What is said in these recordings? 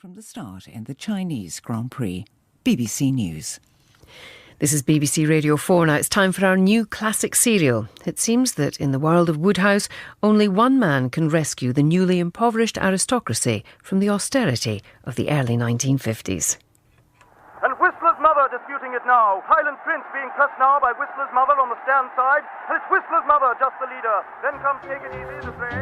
from the start in the Chinese Grand Prix. BBC News. This is BBC Radio 4 now. It's time for our new classic serial. It seems that in the world of Wodehouse, only one man can rescue the newly impoverished aristocracy from the austerity of the early 1950s. And Whistler's mother disputing it now. Highland Prince being pressed now by Whistler's mother on the stand side. And it's Whistler's mother just the leader. Then comes Take It Easy, the fray.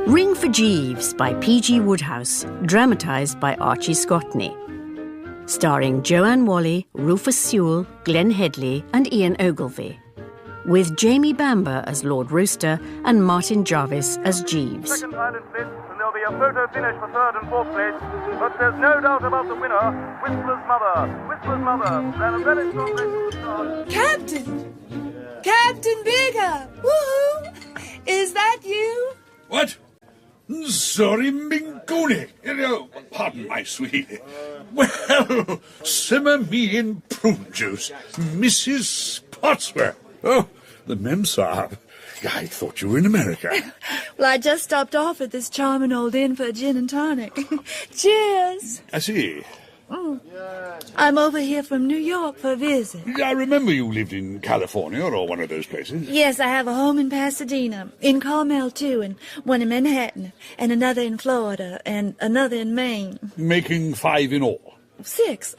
Ring for Jeeves by P.G. Wodehouse, dramatised by Archie Scotney. Starring Joanne Whalley, Rufus Sewell, Glenn Headley and Ian Ogilvy. With Jamie Bamber as Lord Rowcester and Martin Jarvis as Jeeves. Second Highland Blitz, and there'll be a photo finish for third and fourth place. But there's no doubt about the winner, Whistler's mother. Whistler's mother ran a very strong race to the start. Captain Biggar! Woohoo! Is that you? What? Sorry, Mingoni. Pardon my sweetie. Well, simmer me in prune juice, Mrs. Spotsworth. Oh, the Memsahib. I thought you were in America. Well, I just stopped off at this charming old inn for a gin and tonic. Cheers. I see. I'm over here from New York for a visit. I remember you lived in California or one of those places. Yes, I have a home in Pasadena, in Carmel too, and one in Manhattan, and another in Florida, and another in Maine. Making 5 in all. 6.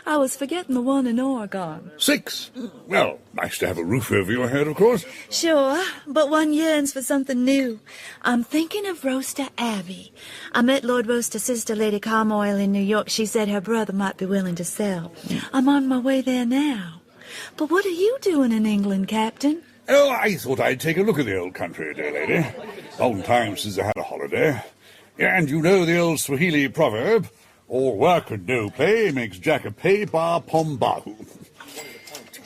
I was forgetting the one in Oregon. 6? Well, nice to have a roof over your head, of course. Sure, but one yearns for something new. I'm thinking of Rowcester Abbey. I met Lord Rowcester's sister, Lady Carmoyle, in New York. She said her brother might be willing to sell. I'm on my way there now. But what are you doing in England, Captain? Oh, I thought I'd take a look at the old country, dear lady. Long time since I had a holiday. And you know the old Swahili proverb, all work and no play makes Jack a pay bar pombahu.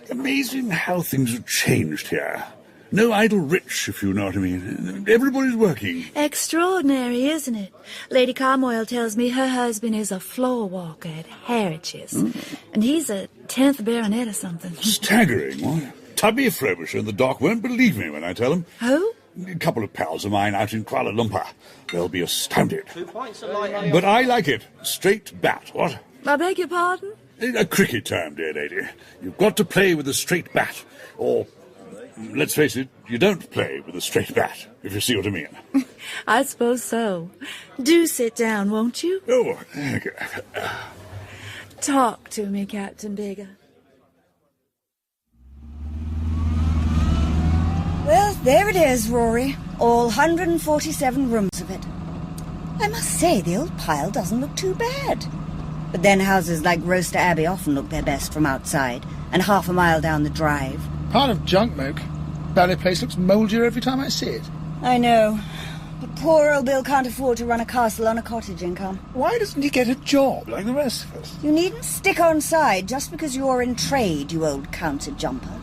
Amazing how things have changed here. No idle rich, if you know what I mean. Everybody's working. Extraordinary, isn't it? Lady Carmoyle tells me her husband is a floor walker at Harwich's. And he's a 10th baronet or something. Staggering, what? Tubby Frobisher and the doc won't believe me when I tell them. Who? A couple of pals of mine out in Kuala Lumpur. They'll be astounded. But I like it. Straight bat, what? I beg your pardon? A cricket term, dear lady. You've got to play with a straight bat. Or, let's face it, you don't play with a straight bat, if you see what I mean. I suppose so. Do sit down, won't you? Oh, okay. Talk to me, Captain Biggar. Well, there it is, Rory. All 147 rooms of it. I must say, the old pile doesn't look too bad. But then houses like Rowcester Abbey often look their best from outside, and half a mile down the drive. Part of junk, Moke. Ballet Place looks mouldier every time I see it. I know. But poor old Bill can't afford to run a castle on a cottage income. Why doesn't he get a job like the rest of us? You needn't stick on side just because you're in trade, you old counter jumper.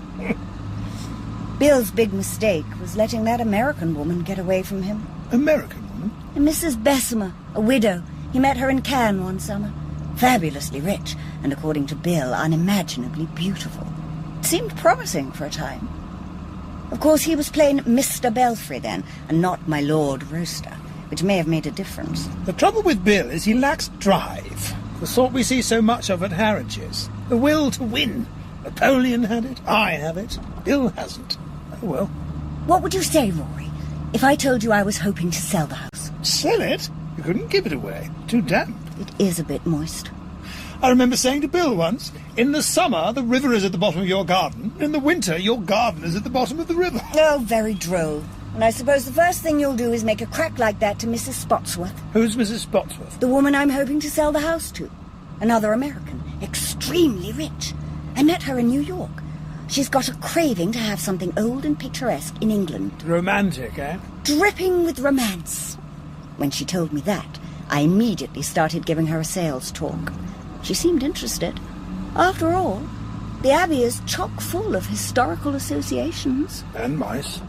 Bill's big mistake was letting that American woman get away from him. American woman? And Mrs. Bessemer, a widow. He met her in Cannes one summer. Fabulously rich, and according to Bill, unimaginably beautiful. It seemed promising for a time. Of course, he was playing Mr. Belfry then, and not my Lord Rowcester, which may have made a difference. The trouble with Bill is he lacks drive. The sort we see so much of at Harwich's. The will to win. Napoleon had it, I have it, Bill hasn't. Oh, well. What would you say, Rory, if I told you I was hoping to sell the house? Sell it? You couldn't give it away. Too damp. It is a bit moist. I remember saying to Bill once, in the summer, the river is at the bottom of your garden. In the winter, your garden is at the bottom of the river. Oh, very droll. And I suppose the first thing you'll do is make a crack like that to Mrs. Spotsworth. Who's Mrs. Spotsworth? The woman I'm hoping to sell the house to. Another American. Extremely rich. I met her in New York. She's got a craving to have something old and picturesque in England. Romantic, eh? Dripping with romance. When she told me that, I immediately started giving her a sales talk. She seemed interested. After all, the Abbey is chock full of historical associations. And mice.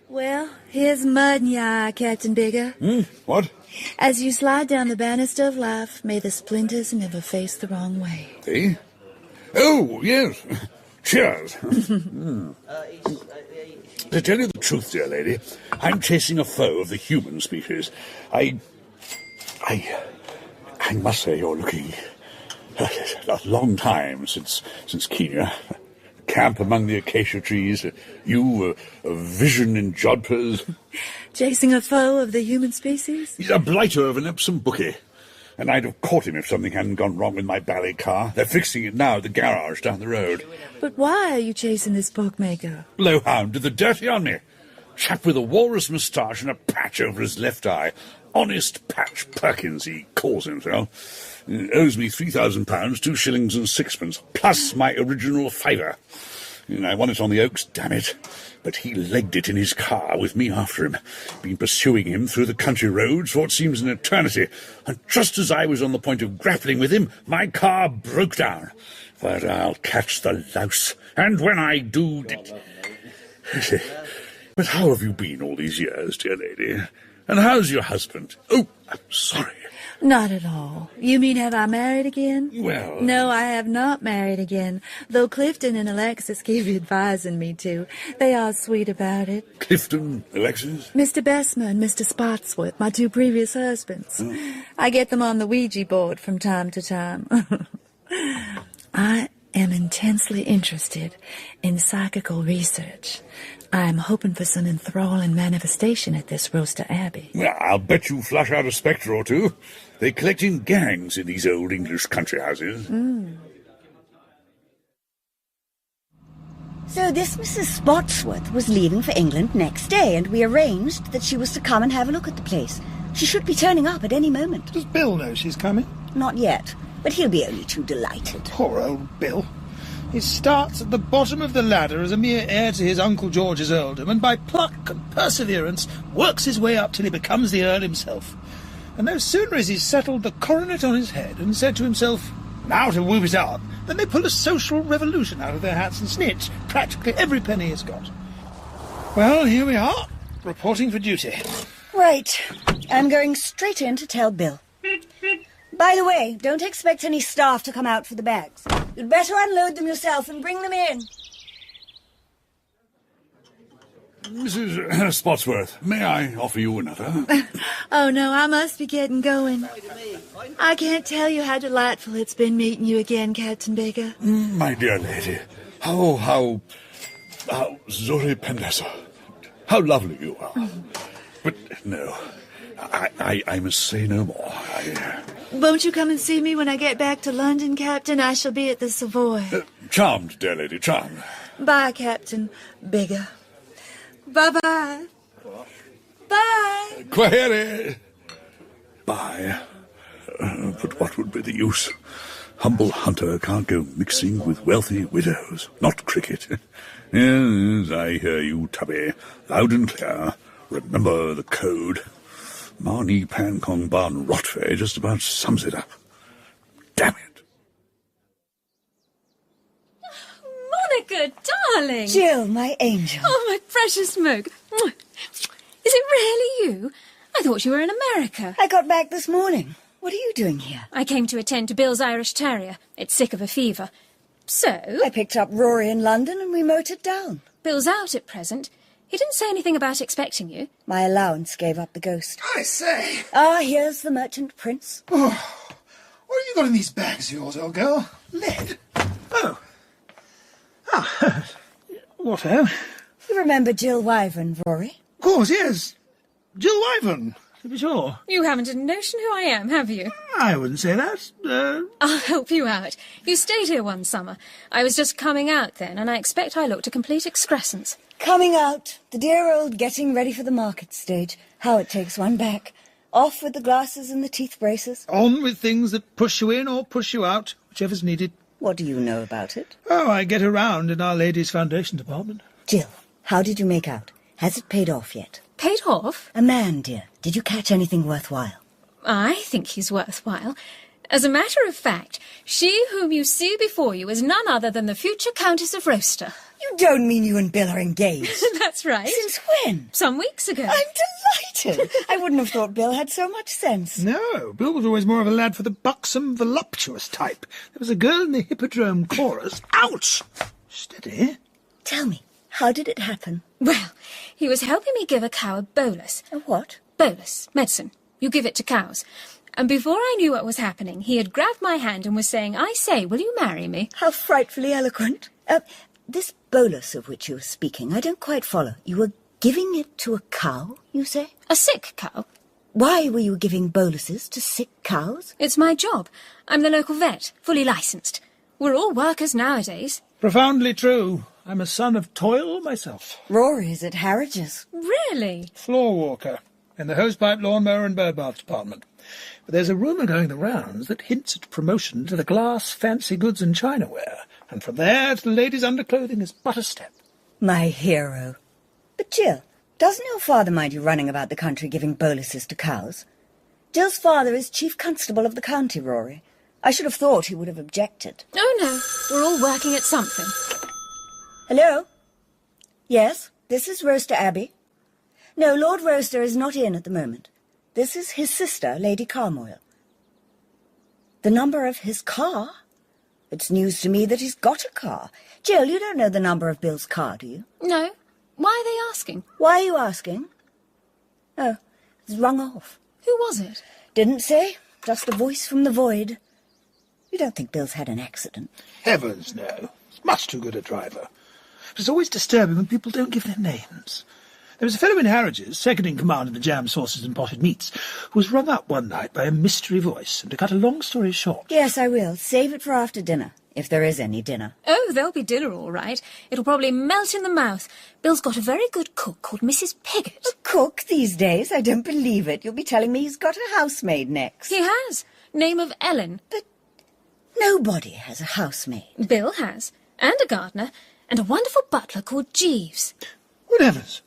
Well, here's mud in your eye, Captain Biggar. What? As you slide down the banister of life, may the splinters never face the wrong way. See? Oh, yes. Cheers. To tell you the truth, dear lady, I'm chasing a foe of the human species. I must say you're looking a long time since Kenya. Camp among the acacia trees, you, a vision in jodhpurs. Chasing a foe of the human species? He's a blighter of an Epsom bookie. And I'd have caught him if something hadn't gone wrong with my ballet car. They're fixing it now at the garage down the road. But why are you chasing this bookmaker? Blowhound did the dirty on me. Chap with a walrus moustache and a patch over his left eye. Honest Patch Perkins, he calls himself. He owes me £3,000, 2 shillings and sixpence, plus my original fiver. I won it on the Oaks, damn it. But he legged it in his car with me after him. Been pursuing him through the country roads for what seems an eternity. And just as I was on the point of grappling with him, my car broke down. But I'll catch the louse. And when I do... But how have you been all these years, dear lady? And how's your husband? Oh, I'm sorry. Not at all. You mean have I married again? Well... No, I have not married again, though Clifton and Alexis keep advising me to. They are sweet about it. Clifton, Alexis? Mr. Bessemer and Mr. Spotsworth, my 2 previous husbands. I get them on the Ouija board from time to time. I am intensely interested in psychical research. I am hoping for some enthralling manifestation at this Rowcester Abbey. Well, I'll bet you flush out a spectre or two. They collect in gangs in these old English country houses. So this Mrs. Spotsworth was leaving for England next day, and we arranged that she was to come and have a look at the place. She should be turning up at any moment. Does Bill know she's coming? Not yet, but he'll be only too delighted. Poor old Bill. He starts at the bottom of the ladder as a mere heir to his Uncle George's earldom, and by pluck and perseverance works his way up till he becomes the Earl himself. And no sooner has he settled the coronet on his head and said to himself, now to whoop it up, than they pull a social revolution out of their hats and snitch practically every penny he's got. Well, here we are, reporting for duty. Right. I'm going straight in to tell Bill. By the way, don't expect any staff to come out for the bags. You'd better unload them yourself and bring them in. Mrs. Spotsworth, may I offer you another? Oh, no, I must be getting going. I can't tell you how delightful it's been meeting you again, Captain Biggar. My dear lady, how Zori Pendessa, how lovely you are. But no, I must say no more. Won't you come and see me when I get back to London, Captain? I shall be at the Savoy. Charmed, dear lady, charmed. Bye, Captain Biggar. Bye-bye. Bye. Quahere. Bye. But what would be the use? Humble hunter can't go mixing with wealthy widows. Not cricket. Yes, I hear you, Tubby. Loud and clear. Remember the code. Marnie Pancong Barn Rotway just about sums it up. Damn it. Monica, darling! Jill, my angel. Oh, my precious Moog. Is it really you? I thought you were in America. I got back this morning. What are you doing here? I came to attend to Bill's Irish Terrier. It's sick of a fever. So? I picked up Rory in London and we motored down. Bill's out at present. He didn't say anything about expecting you. My allowance gave up the ghost. I say. Ah, here's the merchant prince. Oh, what have you got in these bags of yours, old girl? Lead? Oh. Ah, what, oh? You remember Jill Wyvern, Rory? Of course, yes. Jill Wyvern, to be sure. You haven't a notion who I am, have you? I wouldn't say that. I'll help you out. You stayed here one summer. I was just coming out then, and I expect I looked a complete excrescence. Coming out. The dear old getting ready for the market stage. How it takes one back. Off with the glasses and the teeth braces. On with things that push you in or push you out, whichever's needed. What do you know about it? Oh, I get around in Our Lady's Foundation Department. Jill, how did you make out? Has it paid off yet? Paid off? A man, dear. Did you catch anything worthwhile? I think he's worthwhile. As a matter of fact, she whom you see before you is none other than the future Countess of Rowcester. You don't mean you and Bill are engaged? That's right. Since when? Some weeks ago. I'm delighted. I wouldn't have thought Bill had so much sense. No, Bill was always more of a lad for the buxom, voluptuous type. There was a girl in the Hippodrome chorus. Ouch! Steady. Tell me, How did it happen? Well, he was helping me give a cow a bolus. A what? Bolus. Medicine. You give it to cows. And before I knew what was happening, he had grabbed my hand and was saying, "I say, will you marry me?" How frightfully eloquent. This bolus of which you were speaking, I don't quite follow. You were giving it to a cow, you say? A sick cow. Why were you giving boluses to sick cows? It's my job. I'm the local vet, fully licensed. We're all workers nowadays. Profoundly true. I'm a son of toil myself. Rory's at Harridge's. Really? Floor walker in the hosepipe, lawnmower and birdbath department. But there's a rumour going the rounds that hints at promotion to the glass, fancy goods and chinaware, and from there to the ladies' underclothing is but a step. My hero. But Jill, doesn't your father mind you running about the country giving boluses to cows? Jill's father is chief constable of the county, Rory. I should have thought he would have objected. Oh, no. We're all working at something. Hello? Yes, this is Rowcester Abbey. No, Lord Rowcester is not in at the moment. This is his sister, Lady Carmoyle. The number of his car? It's news to me that he's got a car. Jill, you don't know the number of Bill's car, do you? No. Why are they asking? Why are you asking? Oh, it's rung off. Who was it? Didn't say. Just a voice from the void. You don't think Bill's had an accident? Heavens, no. He's much too good a driver. But it's always disturbing when people don't give their names. There was a fellow in Harridge's, second in command of the jam sauces and potted meats, who was rung up one night by a mystery voice, and to cut a long story short... Yes, I will. Save it for after dinner, if there is any dinner. Oh, there'll be dinner all right. It'll probably melt in the mouth. Bill's got a very good cook called Mrs. Piggott. A cook these days? I don't believe it. You'll be telling me he's got a housemaid next. He has. Name of Ellen. But nobody has a housemaid. Bill has. And a gardener. And a wonderful butler called Jeeves. Good heavens!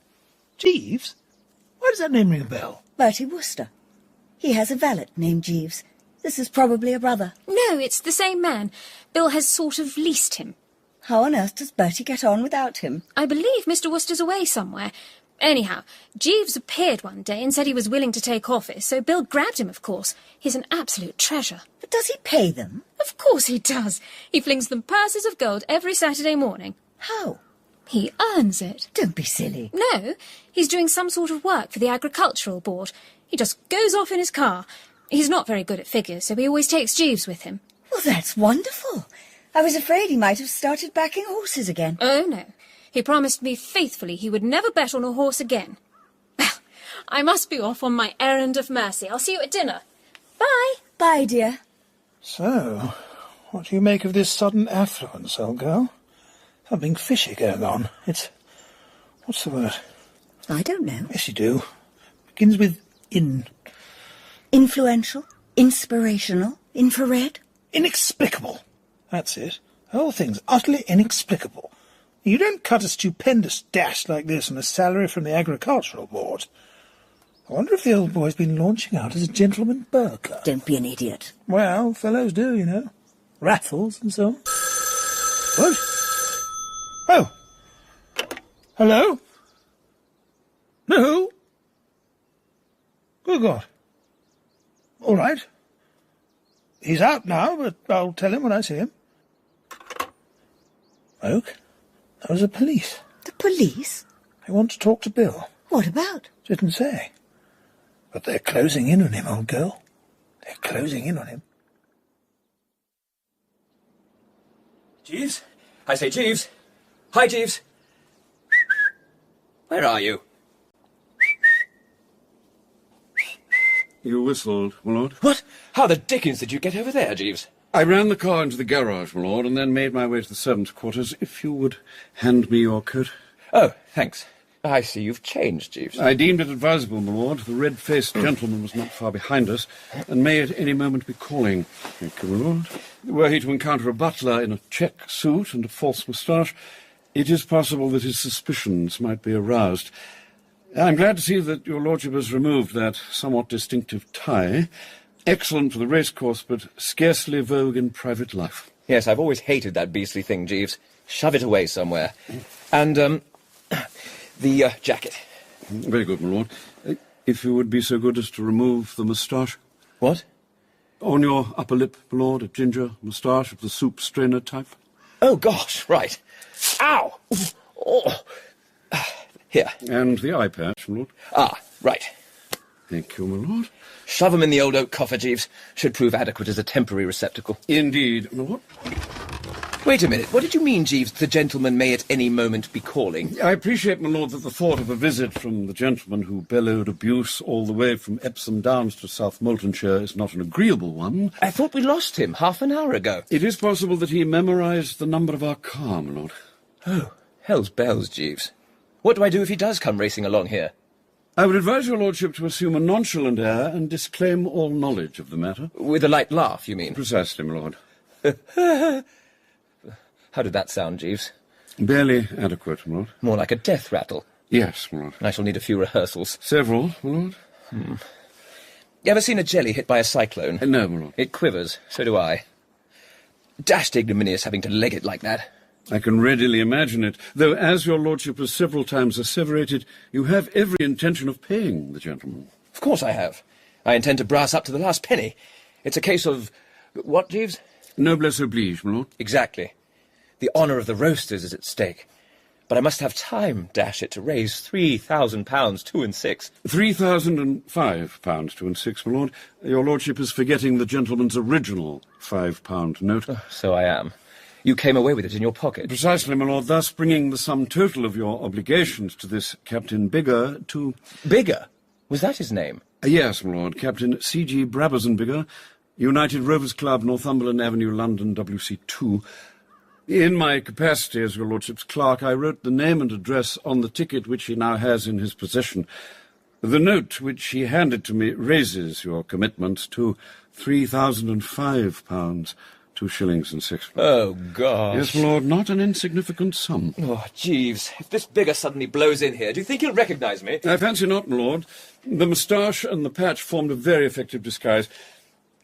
Jeeves? Why does that name ring a bell? Bertie Wooster. He has a valet named Jeeves. This is probably a brother. No, it's the same man. Bill has sort of leased him. How on earth does Bertie get on without him? I believe Mr. Wooster's away somewhere. Anyhow, Jeeves appeared one day and said he was willing to take office, so Bill grabbed him, of course. He's an absolute treasure. But does he pay them? Of course he does. He flings them purses of gold every Saturday morning. How? He earns it. Don't be silly. No, he's doing some sort of work for the agricultural board. He just goes off in his car. He's not very good at figures, so he always takes Jeeves with him. Well, that's wonderful. I was afraid he might have started backing horses again. Oh, no. He promised me faithfully he would never bet on a horse again. Well, I must be off on my errand of mercy. I'll see you at dinner. Bye. Bye, dear. So, what do you make of this sudden affluence, old girl? Something fishy going on. It's... what's the word? I don't know. Yes, you do. Begins with in. Influential? Inspirational? Infrared? Inexplicable. That's it. The whole thing's utterly inexplicable. You don't cut a stupendous dash like this on a salary from the agricultural board. I wonder if the old boy's been launching out as a gentleman burglar. Don't be an idiot. Well, fellows do, you know. Raffles and so on. What? Oh. Hello? No? Good God. All right. He's out now, but I'll tell him when I see him. Oak, that was the police. The police? They want to talk to Bill. What about? Didn't say. But they're closing in on him, old girl. They're closing in on him. Jeeves? I say, Jeeves. Hi, Jeeves. Where are you? You whistled, my lord. What? How the dickens did you get over there, Jeeves? I ran the car into the garage, my lord, and then made my way to the servants' quarters. If you would hand me your coat. Oh, thanks. I see you've changed, Jeeves. I deemed it advisable, my lord. The red-faced gentleman was not far behind us, and may at any moment be calling. Thank you, my lord. Were he to encounter a butler in a check suit and a false moustache, it is possible that his suspicions might be aroused. I'm glad to see that your lordship has removed that somewhat distinctive tie. Excellent for the racecourse, but scarcely vogue in private life. Yes, I've always hated that beastly thing, Jeeves. Shove it away somewhere. And, the jacket. Very good, my lord. If you would be so good as to remove the moustache. What? On your upper lip, my lord, a ginger moustache of the soup strainer type. Oh, gosh, right. Ow! Oh, here. And the eye patch, my lord. Ah, right. Thank you, my lord. Shove 'em in the old oak coffer, Jeeves. Should prove adequate as a temporary receptacle. Indeed, my lord. Wait a minute. What did you mean, Jeeves? The gentleman may at any moment be calling. I appreciate, my lord, that the thought of a visit from the gentleman who bellowed abuse all the way from Epsom Downs to South Moultonshire is not an agreeable one. I thought we lost him half an hour ago. It is possible that he memorised the number of our car, my lord. Oh, hell's bells, Jeeves. What do I do if he does come racing along here? I would advise your lordship to assume a nonchalant air and disclaim all knowledge of the matter. With a light laugh, you mean? Precisely, my lord. How did that sound, Jeeves? Barely adequate, my lord. More like a death rattle. Yes, my lord. I shall need a few rehearsals. Several, my lord. You ever seen a jelly hit by a cyclone? No, my lord. It quivers. So do I. Dashed ignominious having to leg it like that. I can readily imagine it, though, as your lordship has several times asseverated, you have every intention of paying the gentleman. Of course I have. I intend to brass up to the last penny. It's a case of... What, Jeeves? Noblesse oblige, my lord. Exactly. The honour of the Roasters is at stake. But I must have time, dash it, to raise £3,000, 2 and 6. £3,005, 2 and 6, my lord. Your lordship is forgetting the gentleman's original £5 note. Oh, so I am. You came away with it in your pocket. Precisely, my lord, thus bringing the sum total of your obligations to this Captain Biggar to... Biggar? Was that his name? Yes, my lord, Captain C.G. Brabazon Biggar, United Rovers Club, Northumberland Avenue, London, WC2. In my capacity as your lordship's clerk, I wrote the name and address on the ticket which he now has in his possession. The note which he handed to me raises your commitment to £3,005, 2 shillings and 6. Oh, gosh. Yes, my lord, not an insignificant sum. Oh, Jeeves, if this Biggar suddenly blows in here, do you think he'll recognise me? I fancy not, my lord. The moustache and the patch formed a very effective disguise.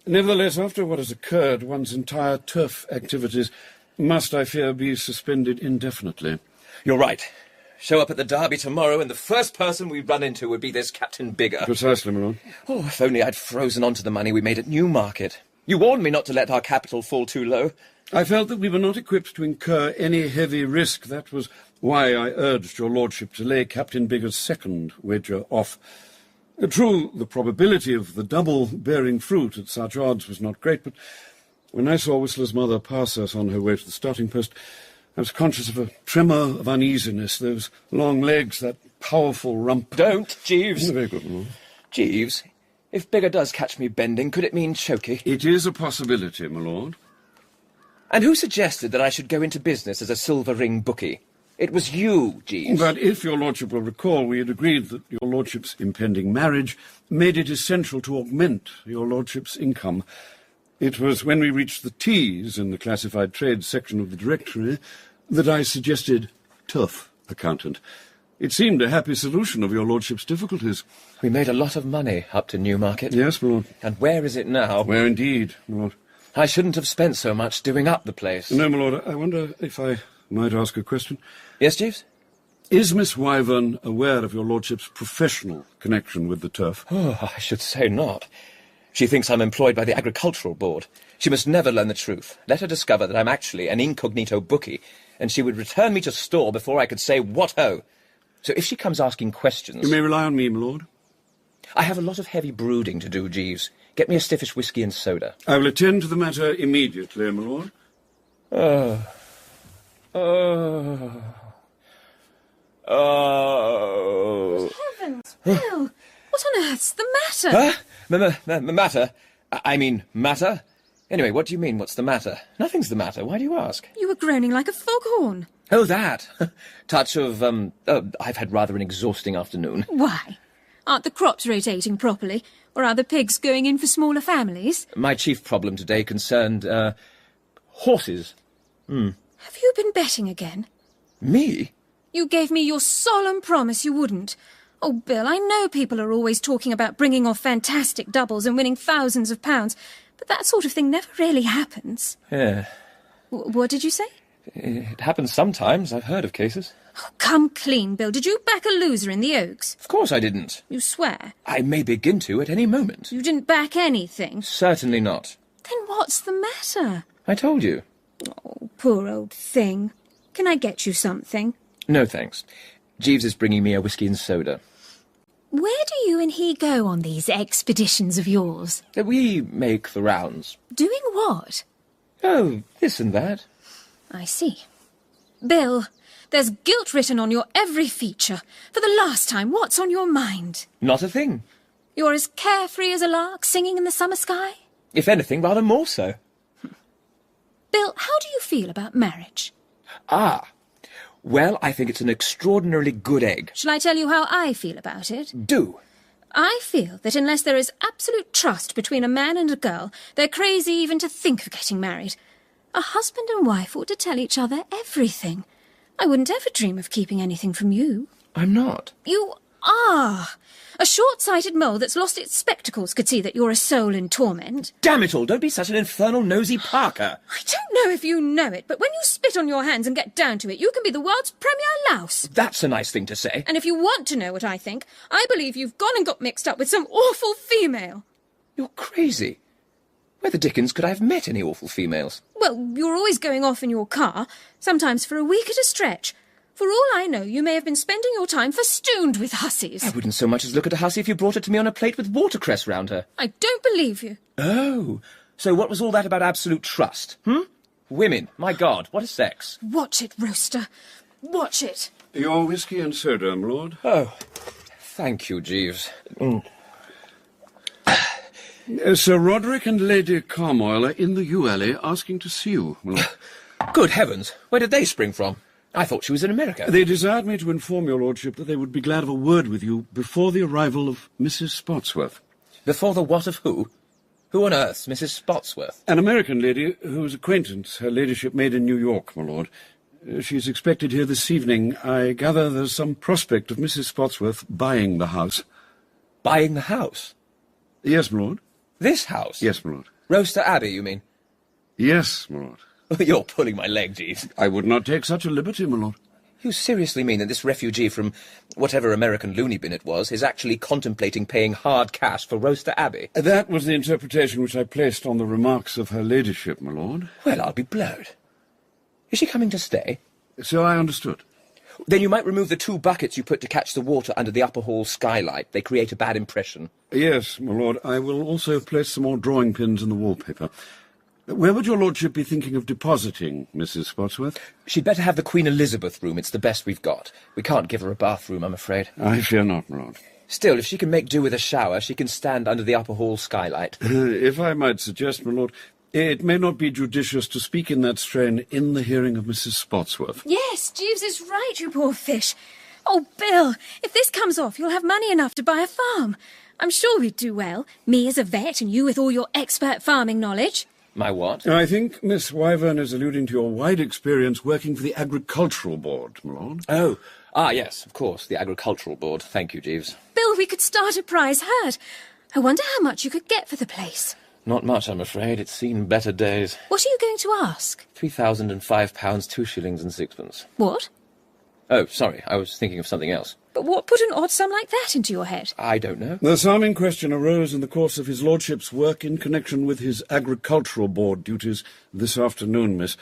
Nevertheless, after what has occurred, one's entire turf activities must, I fear, be suspended indefinitely. You're right. Show up at the Derby tomorrow, and the first person we run into would be this Captain Biggar. Precisely, my lord. Oh, if only I'd frozen onto the money we made at Newmarket. You warned me not to let our capital fall too low. I felt that we were not equipped to incur any heavy risk. That was why I urged your lordship to lay Captain Biggar's second wager off. True, the probability of the double bearing fruit at such odds was not great, but when I saw Whistler's mother pass us on her way to the starting post, I was conscious of a tremor of uneasiness, those long legs, that powerful rump. Don't, Jeeves. Very good, my lord. Jeeves, if Biggar does catch me bending, could it mean choky? It is a possibility, my lord. And who suggested that I should go into business as a silver ring bookie? It was you, Jeeves. But if your lordship will recall, we had agreed that your lordship's impending marriage made it essential to augment your lordship's income. It was when we reached the T's in the classified trades section of the directory that I suggested turf accountant. It seemed a happy solution of your lordship's difficulties. We made a lot of money up to Newmarket. Yes, my lord. And where is it now? Where indeed, my lord. I shouldn't have spent so much doing up the place. No, my lord, I wonder if I might ask a question. Yes, Jeeves? Is Miss Wyvern aware of your lordship's professional connection with the turf? Oh, I should say not. She thinks I'm employed by the Agricultural Board. She must never learn the truth. Let her discover that I'm actually an incognito bookie, and she would return me to store before I could say what-ho. So if she comes asking questions... You may rely on me, my lord. I have a lot of heavy brooding to do, Jeeves. Get me a stiffish whiskey and soda. I will attend to the matter immediately, my lord. Oh. Heavens, Bill! What on earth's the matter? Huh? Matter? I mean, matter? Anyway, what do you mean, what's the matter? Nothing's the matter. Why do you ask? You were groaning like a foghorn. Oh, that. Touch of, I've had rather an exhausting afternoon. Why? Aren't the crops rotating properly? Or are the pigs going in for smaller families? My chief problem today concerned, horses. Have you been betting again? Me? You gave me your solemn promise you wouldn't. Oh, Bill, I know people are always talking about bringing off fantastic doubles and winning thousands of pounds, but that sort of thing never really happens. Yeah. What did you say? It happens sometimes. I've heard of cases. Oh, come clean, Bill. Did you back a loser in the Oaks? Of course I didn't. You swear? I may begin to at any moment. You didn't back anything? Certainly not. Then what's the matter? I told you. Oh, poor old thing. Can I get you something? No, thanks. Jeeves is bringing me a whiskey and soda. Where do you and he go on these expeditions of yours? We make the rounds. Doing what? Oh, this and that. I see. Bill, there's guilt written on your every feature. For the last time, what's on your mind? Not a thing. You're as carefree as a lark singing in the summer sky? If anything, rather more so. Bill, how do you feel about marriage? Ah. Well, I think it's an extraordinarily good egg. Shall I tell you how I feel about it? Do. I feel that unless there is absolute trust between a man and a girl, they're crazy even to think of getting married. A husband and wife ought to tell each other everything. I wouldn't ever dream of keeping anything from you. I'm not. You are. A short-sighted mole that's lost its spectacles could see that you're a soul in torment. Damn it all, don't be such an infernal nosy Parker. I don't know if you know it, but when you spit on your hands and get down to it, you can be the world's premier louse. That's a nice thing to say. And if you want to know what I think, I believe you've gone and got mixed up with some awful female. You're crazy. Where the dickens could I have met any awful females? Well, you're always going off in your car, sometimes for a week at a stretch. For all I know, you may have been spending your time festooned with hussies. I wouldn't so much as look at a hussy if you brought it to me on a plate with watercress round her. I don't believe you. Oh, so what was all that about absolute trust, Women, my God, what a sex. Watch it, Rowcester. Watch it. Your whiskey and soda, my lord. Oh, thank you, Jeeves. Sir Roderick and Lady Carmoyle are in the yew alley asking to see you, my lord. Good heavens, where did they spring from? I thought she was in America. They desired me to inform your lordship that they would be glad of a word with you before the arrival of Mrs. Spotsworth. Before the what of who? Who on earth's Mrs. Spotsworth? An American lady whose acquaintance her ladyship made in New York, my lord. She's expected here this evening. I gather there's some prospect of Mrs. Spotsworth buying the house. Buying the house? Yes, my lord. This house? Yes, my lord. Rowcester Abbey, you mean? Yes, my lord. You're pulling my leg, Jeeves. I would not take such a liberty, my lord. You seriously mean that this refugee from whatever American loony bin it was is actually contemplating paying hard cash for Rowcester Abbey? That was the interpretation which I placed on the remarks of her ladyship, my lord. Well, I'll be blowed. Is she coming to stay? So I understood. Then you might remove the 2 buckets you put to catch the water under the upper hall skylight. They create a bad impression. Yes, my lord. I will also place some more drawing pins in the wallpaper. Where would your lordship be thinking of depositing Mrs. Spotsworth? She'd better have the Queen Elizabeth room. It's the best we've got. We can't give her a bathroom, I'm afraid. I fear not, my lord. Still, if she can make do with a shower, she can stand under the upper hall skylight. If I might suggest, my lord, it may not be judicious to speak in that strain in the hearing of Mrs. Spotsworth. Yes, Jeeves is right, you poor fish. Oh, Bill, if this comes off, you'll have money enough to buy a farm. I'm sure we'd do well. Me as a vet and you with all your expert farming knowledge. My what? I think Miss Wyvern is alluding to your wide experience working for the Agricultural Board, my lord. Oh, yes, of course, the Agricultural Board. Thank you, Jeeves. Bill, we could start a prize herd. I wonder how much you could get for the place. Not much, I'm afraid. It's seen better days. What are you going to ask? £3,005, 2 shillings and 6pence. What? Oh, sorry, I was thinking of something else. But what put an odd sum like that into your head? I don't know. The sum in question arose in the course of his lordship's work in connection with his Agricultural Board duties this afternoon, miss.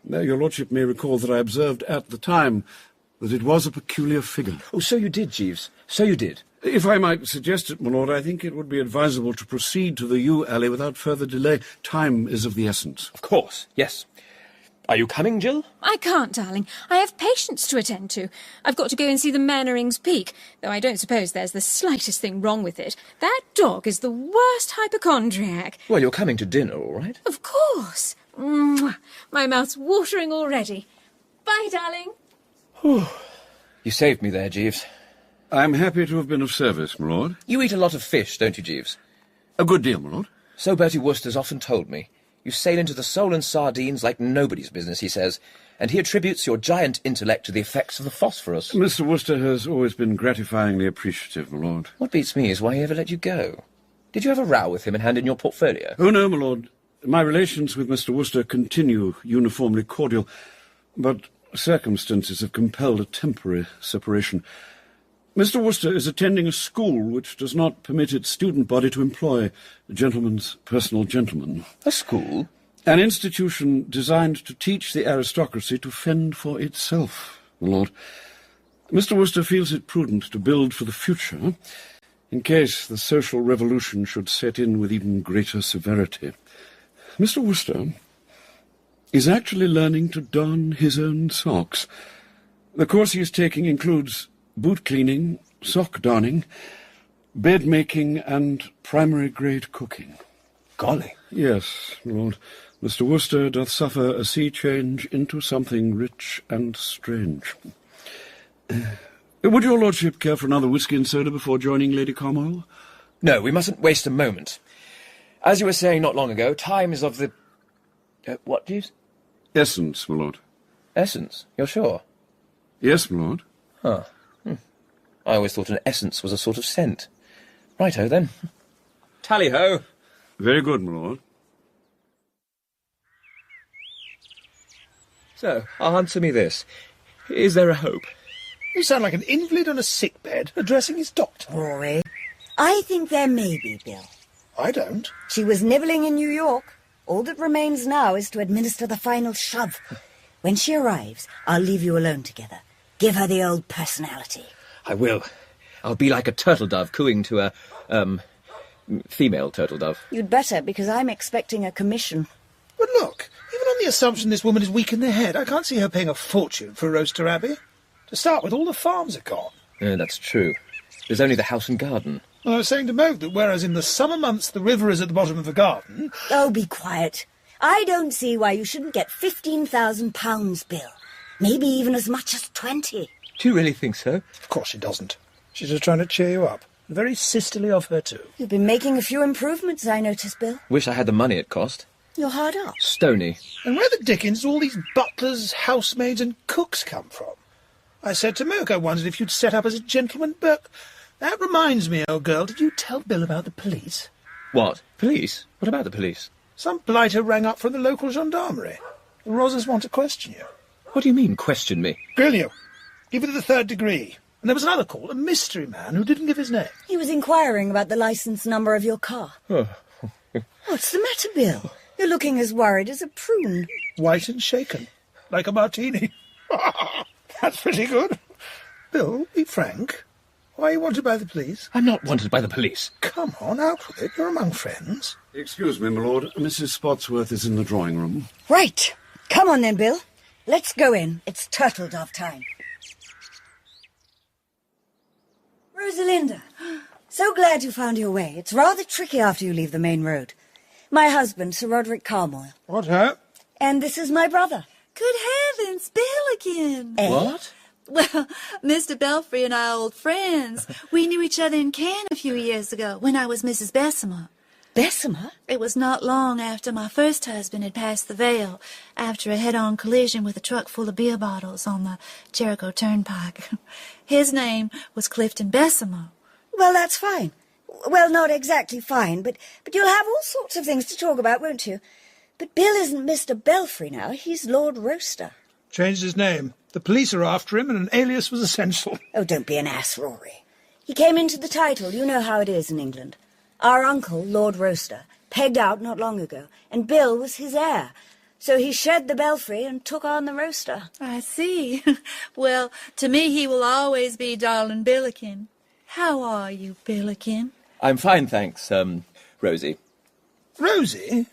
Your lordship may recall that I observed at the time that it was a peculiar figure. Oh, so you did, Jeeves. So you did. If I might suggest it, my lord, I think it would be advisable to proceed to the yew alley without further delay. Time is of the essence. Of course, yes. Are you coming, Jill? I can't, darling. I have patients to attend to. I've got to go and see the Mannerings Peak, though I don't suppose there's the slightest thing wrong with it. That dog is the worst hypochondriac. Well, you're coming to dinner, all right? Of course. Mwah. My mouth's watering already. Bye, darling. Whew. You saved me there, Jeeves. I'm happy to have been of service, my lord. You eat a lot of fish, don't you, Jeeves? A good deal, my lord. So Bertie Wooster's often told me. You sail into the sole and sardines like nobody's business, he says, and he attributes your giant intellect to the effects of the phosphorus. Mr. Wooster has always been gratifyingly appreciative, my lord. What beats me is why he ever let you go. Did you have a row with him and hand in your portfolio? Oh, no, my lord. My relations with Mr. Wooster continue uniformly cordial, but circumstances have compelled a temporary separation. Mr. Wooster is attending a school which does not permit its student body to employ a gentleman's personal gentleman. A school? An institution designed to teach the aristocracy to fend for itself, my lord. Mr. Wooster feels it prudent to build for the future, in case the social revolution should set in with even greater severity. Mr. Wooster is actually learning to darn his own socks. The course he is taking includes boot cleaning, sock darning, bed making, and primary-grade cooking. Golly. Yes, Lord. Mr. Wooster doth suffer a sea change into something rich and strange. Would your lordship care for another whisky and soda before joining Lady Carmoyle? No, we mustn't waste a moment. As you were saying not long ago, time is of the... what, Jeeves? Essence, my lord. Essence? You're sure? Yes, my lord. Huh. I always thought an essence was a sort of scent. Righto, then. Tally-ho! Very good, my lord. So, answer me this. Is there a hope? You sound like an invalid on a sickbed addressing his doctor. Rory, I think there may be, Bill. I don't. She was nibbling in New York. All that remains now is to administer the final shove. When she arrives, I'll leave you alone together. Give her the old personality. I will. I'll be like a turtle dove cooing to a, female turtle dove. You'd better, because I'm expecting a commission. But look, even on the assumption this woman is weak in the head, I can't see her paying a fortune for Rowcester Abbey. To start with, all the farms are gone. Yeah, that's true. There's only the house and garden. Well, I was saying to Moog that whereas in the summer months the river is at the bottom of the garden... Oh, be quiet. I don't see why you shouldn't get £15,000, Bill. Maybe even as much as 20. Do you really think so? Of course she doesn't. She's just trying to cheer you up. Very sisterly of her, too. You've been making a few improvements, I notice, Bill. Wish I had the money it cost. You're hard up. Stony. And where the dickens do all these butlers, housemaids and cooks come from? I said to Moog I wondered if you'd set up as a gentleman, but... That reminds me, old girl, did you tell Bill about the police? What? Police? What about the police? Some blighter rang up from the local gendarmerie. The Rozzers want to question you. What do you mean, question me? Grill you. Give you the 3rd degree. And there was another call, a mystery man who didn't give his name. He was inquiring about the licence number of your car. Oh. What's the matter, Bill? You're looking as worried as a prune. White and shaken, like a martini. That's pretty good. Bill, be frank. Why are you wanted by the police? I'm not wanted by the police. Come on, out with it. You're among friends. Excuse me, my lord. Mrs. Spotsworth is in the drawing room. Right. Come on then, Bill. Let's go in. It's turtle dove time. Rosalinda, so glad you found your way. It's rather tricky after you leave the main road. My husband, Sir Roderick Carmoyle. What, her? And this is my brother. Good heavens, Bill again. Eh? What? Well, Mr. Belfry and I are old friends. We knew each other in Cannes a few years ago, when I was Mrs. Bessemer. Bessemer? It was not long after my first husband had passed the Vale, after a head-on collision with a truck full of beer bottles on the Jericho Turnpike. His name was Clifton Bessemer. Well, that's fine. Well, not exactly fine, but you'll have all sorts of things to talk about, won't you? But Bill isn't Mr. Belfry now. He's Lord Rowcester. Changed his name. The police are after him, and an alias was essential. Oh, don't be an ass, Rory. He came into the title. You know how it is in England. Our uncle, Lord Rowcester, pegged out not long ago, and Bill was his heir. So he shed the Belfry and took on the Rowcester. I see. Well, to me he will always be darling Billiken. How are you, Billiken? I'm fine, thanks, Rosie. Rosie?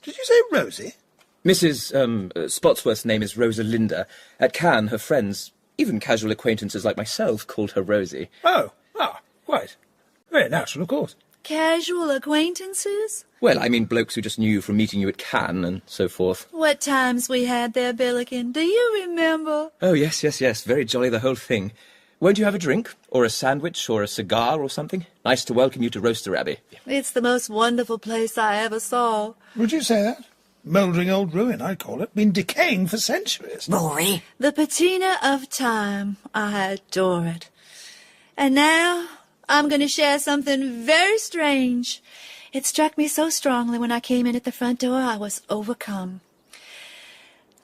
Did you say Rosie? Mrs. Spotsworth's name is Rosalinda. At Cannes, her friends, even casual acquaintances like myself, called her Rosie. Oh, quite. Very natural, of course. Casual acquaintances? Well, I mean blokes who just knew you from meeting you at Cannes and so forth. What times we had there, Billiken. Do you remember? Oh, yes. Very jolly, the whole thing. Won't you have a drink? Or a sandwich? Or a cigar or something? Nice to welcome you to Rowcester Abbey. It's the most wonderful place I ever saw. Would you say that? Mouldering old ruin, I'd call it. Been decaying for centuries. Rory. The patina of time. I adore it. And now I'm going to share something very strange. It struck me so strongly when I came in at the front door, I was overcome.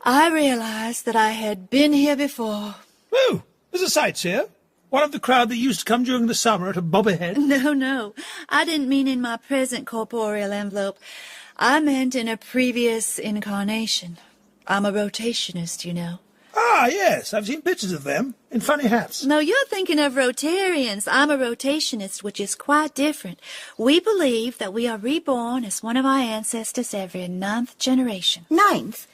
I realized that I had been here before. Oh, there's a sightseer. One of the crowd that used to come during the summer at a bobblehead. No. I didn't mean in my present corporeal envelope. I meant in a previous incarnation. I'm a rotationist, you know. Ah, yes, I've seen pictures of them, in funny hats. No, you're thinking of Rotarians. I'm a rotationist, which is quite different. We believe that we are reborn as one of our ancestors every 9th generation. 9th?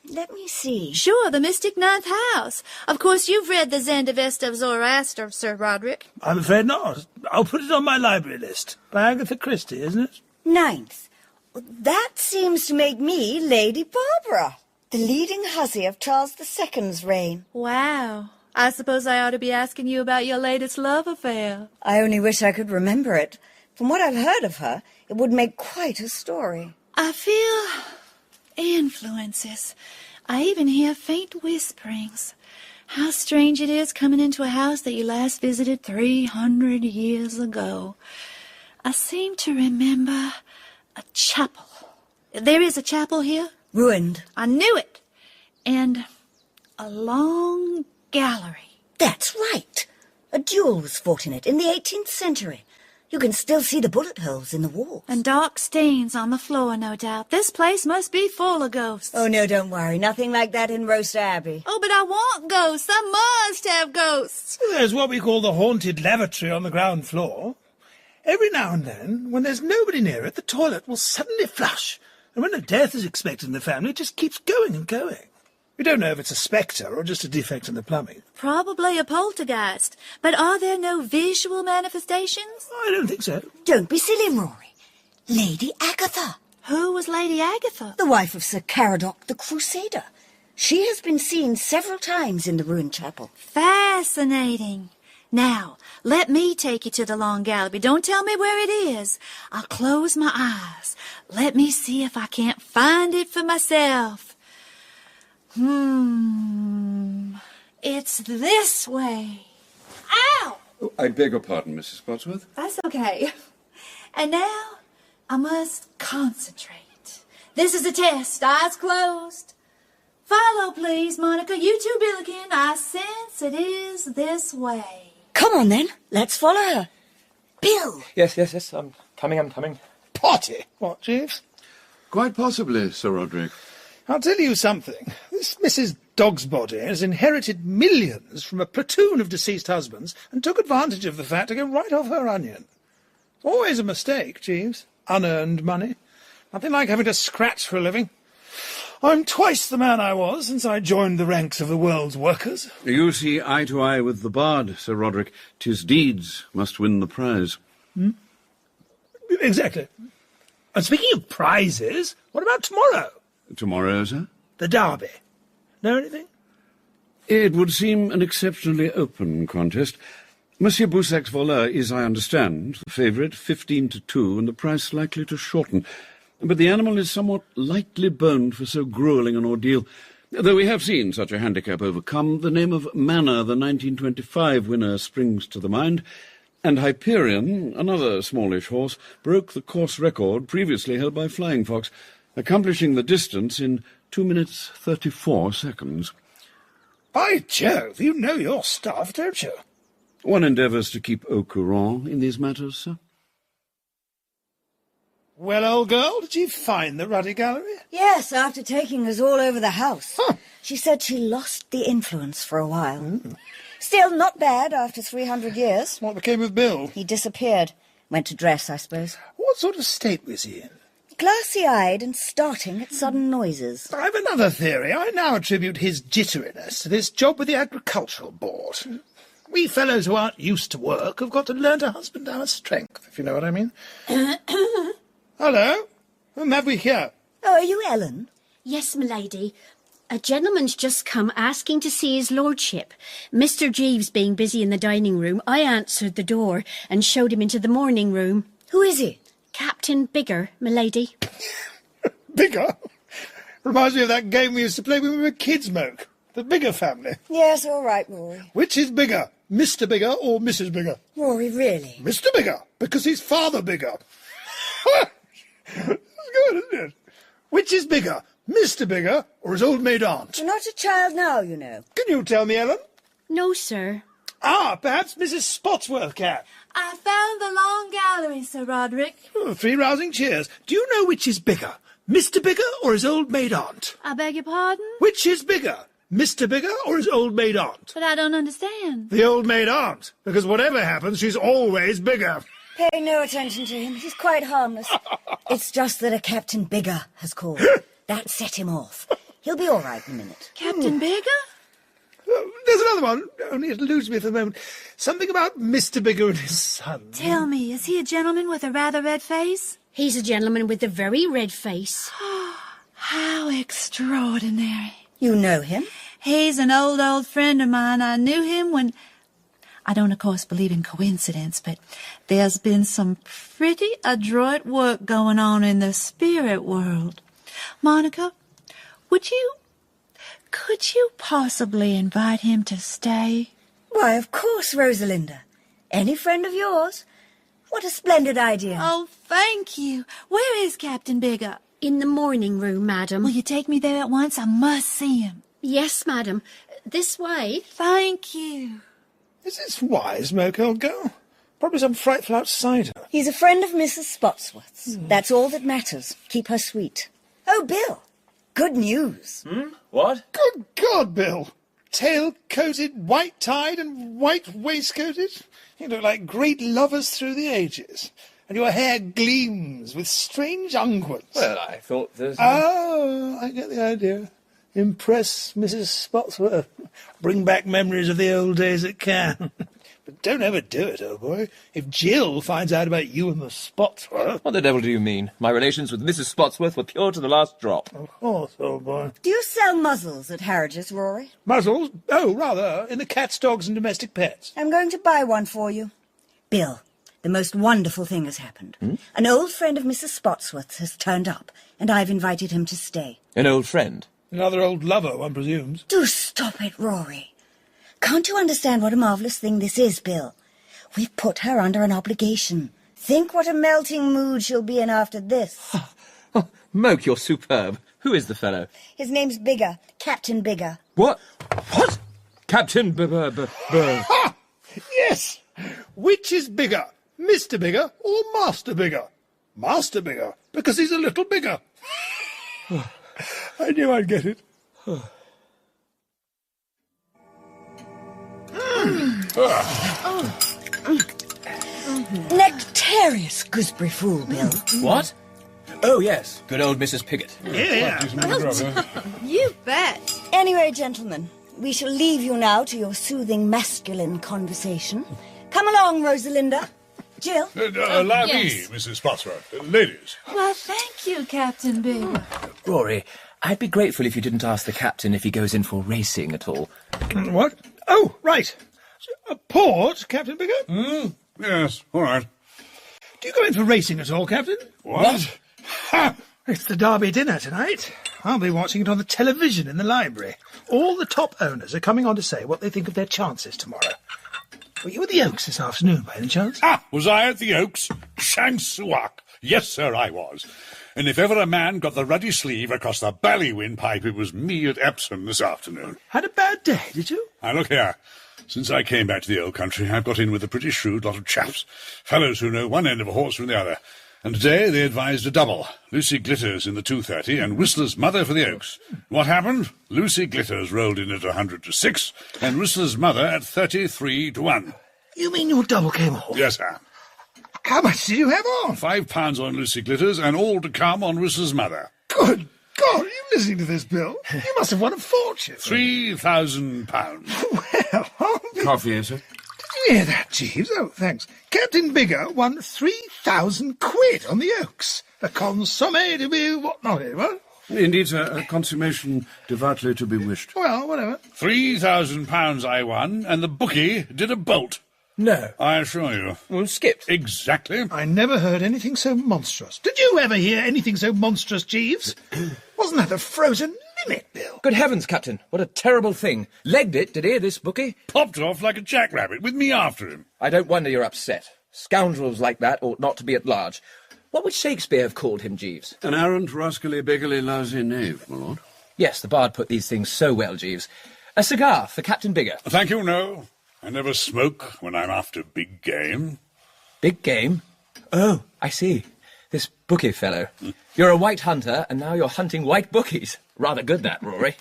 Let me see. Sure, the mystic 9th house. Of course, you've read the Zendavesta of Zoroaster, Sir Roderick. I'm afraid not. I'll put it on my library list. By Agatha Christie, isn't it? 9th. That seems to make me Lady Barbara, the leading hussy of Charles II's reign. Wow. I suppose I ought to be asking you about your latest love affair. I only wish I could remember it. From what I've heard of her, it would make quite a story. I feel influences. I even hear faint whisperings. How strange it is coming into a house that you last visited 300 years ago. I seem to remember a chapel. There is a chapel here? Ruined. I knew it. And a long gallery. That's right. A duel was fought in it in the 18th century. You can still see the bullet holes in the walls. And dark stains on the floor, no doubt. This place must be full of ghosts. Oh, no, don't worry. Nothing like that in Rowcester Abbey. Oh, but I want ghosts. I must have ghosts. There's what we call the haunted lavatory on the ground floor. Every now and then, when there's nobody near it, the toilet will suddenly flush. And when a death is expected in the family, it just keeps going and going. We don't know if it's a spectre or just a defect in the plumbing. Probably a poltergeist. But are there no visual manifestations? I don't think so. Don't be silly, Rory. Lady Agatha. Who was Lady Agatha? The wife of Sir Caradoc the Crusader. She has been seen several times in the ruined chapel. Fascinating. Now, let me take you to the long gallery. Don't tell me where it is. I'll close my eyes. Let me see if I can't find it for myself. It's this way. Ow! Oh, I beg your pardon, Mrs. Spotsworth. That's okay. And now, I must concentrate. This is a test. Eyes closed. Follow, please, Monica. You too, Billiken. I sense it is this way. Come on, then. Let's follow her. Bill! Yes. I'm coming. Potty. What, Jeeves? Quite possibly, Sir Roderick. I'll tell you something. This Mrs. Dogsbody has inherited millions from a platoon of deceased husbands and took advantage of the fact to go right off her onion. Always a mistake, Jeeves. Unearned money. Nothing like having to scratch for a living. I'm twice the man I was since I joined the ranks of the world's workers. You see eye to eye with the bard, Sir Roderick. 'Tis deeds must win the prize. Exactly. And speaking of prizes, what about tomorrow? Tomorrow, sir? The Derby. Know anything? It would seem an exceptionally open contest. Monsieur Boussac's voleur is, I understand, the favourite, 15-2, and the price likely to shorten. But the animal is somewhat lightly boned for so gruelling an ordeal. Though we have seen such a handicap overcome, the name of Manor, the 1925 winner, springs to the mind, and Hyperion, another smallish horse, broke the course record previously held by Flying Fox, accomplishing the distance in 2 minutes 34 seconds. By Jove, you know your stuff, don't you? One endeavours to keep au courant in these matters, sir. Well, old girl, did you find the ruddy gallery? Yes, after taking us all over the house. She said she lost the influence for a while. Still, not bad after 300 years. What became of Bill? He disappeared. Went to dress, I suppose. What sort of state was he in? Glassy-eyed and starting at sudden noises. I have another theory. I now attribute his jitteriness to this job with the agricultural board. We fellows who aren't used to work have got to learn to husband our strength, if you know what I mean. Hello? Whom have we here? Oh, are you Ellen? Yes, m'lady. A gentleman's just come asking to see his lordship. Mr. Jeeves being busy in the dining room, I answered the door and showed him into the morning room. Who is he? Captain Biggar, m'lady. Biggar? Reminds me of that game we used to play when we were kids, Moke. The Biggar family. Yes, all right, Rory. Which is bigger, Mr. Biggar or Mrs. Biggar? Rory, really? Mr. Biggar, because he's Father Biggar. That's good, isn't it? Which is bigger, Mr. Biggar or his old maid aunt? You're not a child now, you know. Can you tell me, Ellen? No, sir. Ah, perhaps Mrs. Spotsworth can. I found the long gallery, Sir Roderick. 3 rousing cheers. Do you know which is bigger, Mr. Biggar or his old maid aunt? I beg your pardon? Which is bigger, Mr. Biggar or his old maid aunt? But I don't understand. The old maid aunt, because whatever happens, she's always bigger. Pay no attention to him. He's quite harmless. It's just that a Captain Biggar has called. That set him off. He'll be all right in a minute. Captain Biggar? There's another one, only it eludes me for the moment. Something about Mr. Biggar and his son. Tell me, is he a gentleman with a rather red face? He's a gentleman with a very red face. How extraordinary. You know him? He's an old friend of mine. I knew him when... I don't, of course, believe in coincidence, but there's been some pretty adroit work going on in the spirit world. Monica, could you possibly invite him to stay? Why, of course, Rosalinda. Any friend of yours? What a splendid idea. Oh, thank you. Where is Captain Biggar? In the morning room, madam. Will you take me there at once? I must see him. Yes, madam. This way. Thank you. Is this wise, Moke, old girl? Probably some frightful outsider. He's a friend of Mrs. Spotsworth's. That's all that matters. Keep her sweet. Oh, Bill, good news. What? Good God, Bill. Tail-coated, white-tied and white-waistcoated. You look like great lovers through the ages. And your hair gleams with strange unguents. Well, I thought there's... Oh, I get the idea. Impress Mrs. Spotsworth. Bring back memories of the old days at Cannes. But don't ever do it, old boy. If Jill finds out about you and the Spotsworth... What the devil do you mean? My relations with Mrs. Spotsworth were pure to the last drop. Of course, old boy. Do you sell muzzles at Harridge's, Rory? Muzzles? Oh, rather. In the cats, dogs and domestic pets. I'm going to buy one for you. Bill, the most wonderful thing has happened. An old friend of Mrs. Spotsworth's has turned up, and I've invited him to stay. An old friend? Another old lover, one presumes. Do stop it, Rory. Can't you understand what a marvellous thing this is, Bill? We've put her under an obligation. Think what a melting mood she'll be in after this. Moke, you're superb. Who is the fellow? His name's Biggar, Captain Biggar. What? What? Captain Biggar. Ha! Yes! Which is bigger, Mr. Biggar or Master Biggar? Master Biggar, because he's a little bigger. I knew I'd get it. Nectarious gooseberry fool, Bill. What? Oh, yes. Good old Mrs. Piggott. Yeah. You bet. Anyway, gentlemen, we shall leave you now to your soothing masculine conversation. Come along, Rosalinda. Jill? Allow me, Mrs. Spotsworth. Ladies. Well, thank you, Captain Biggar. Rory, I'd be grateful if you didn't ask the captain if he goes in for racing at all. What? Oh, right. A port, Captain Biggar? Yes, all right. Do you go in for racing at all, Captain? What? Ha! It's the Derby dinner tonight. I'll be watching it on the television in the library. All the top owners are coming on to say what they think of their chances tomorrow. Were you at the Oaks this afternoon, by any chance? Was I at the Oaks? Shansuak. Yes, sir, I was. And if ever a man got the ruddy sleeve across the ballywindpipe, it was me at Epsom this afternoon. Had a bad day, did you? Now, look here. Since I came back to the old country, I've got in with a pretty shrewd lot of chaps. Fellows who know one end of a horse from the other. And today they advised a double. Lucy Glitters in the 2:30 and Whistler's mother for the Oaks. What happened? Lucy Glitters rolled in at 100-6 and Whistler's mother at 33-1. You mean your double came off? Yes, sir. How much did you have on? £5 on Lucy Glitters and all to come on Whistler's mother. Good God, are you listening to this, Bill? You must have won a fortune. £3,000. Well, Coffee, sir. did you hear that, Jeeves? Oh, thanks. Captain Biggar won 3,000 quid on the Oaks. A consommé to be what-not, what? Indeed, sir, a consummation devoutly to be wished. Well, whatever. £3,000 I won, and the bookie did a bolt. No. I assure you. Well, skipped. Exactly. I never heard anything so monstrous. Did you ever hear anything so monstrous, Jeeves? Wasn't that the frozen limit, Bill? Good heavens, Captain. What a terrible thing. Legged it, did he, this bookie? Popped off like a jackrabbit, with me after him. I don't wonder you're upset. Scoundrels like that ought not to be at large. What would Shakespeare have called him, Jeeves? An arrant, rascally, beggarly, lousy knave, my lord. Yes, the bard put these things so well, Jeeves. A cigar for Captain Biggar. Thank you, no. I never smoke when I'm after big game. Big game? Oh, I see. This bookie fellow. You're a white hunter, and now you're hunting white bookies. Rather good, that, Rory.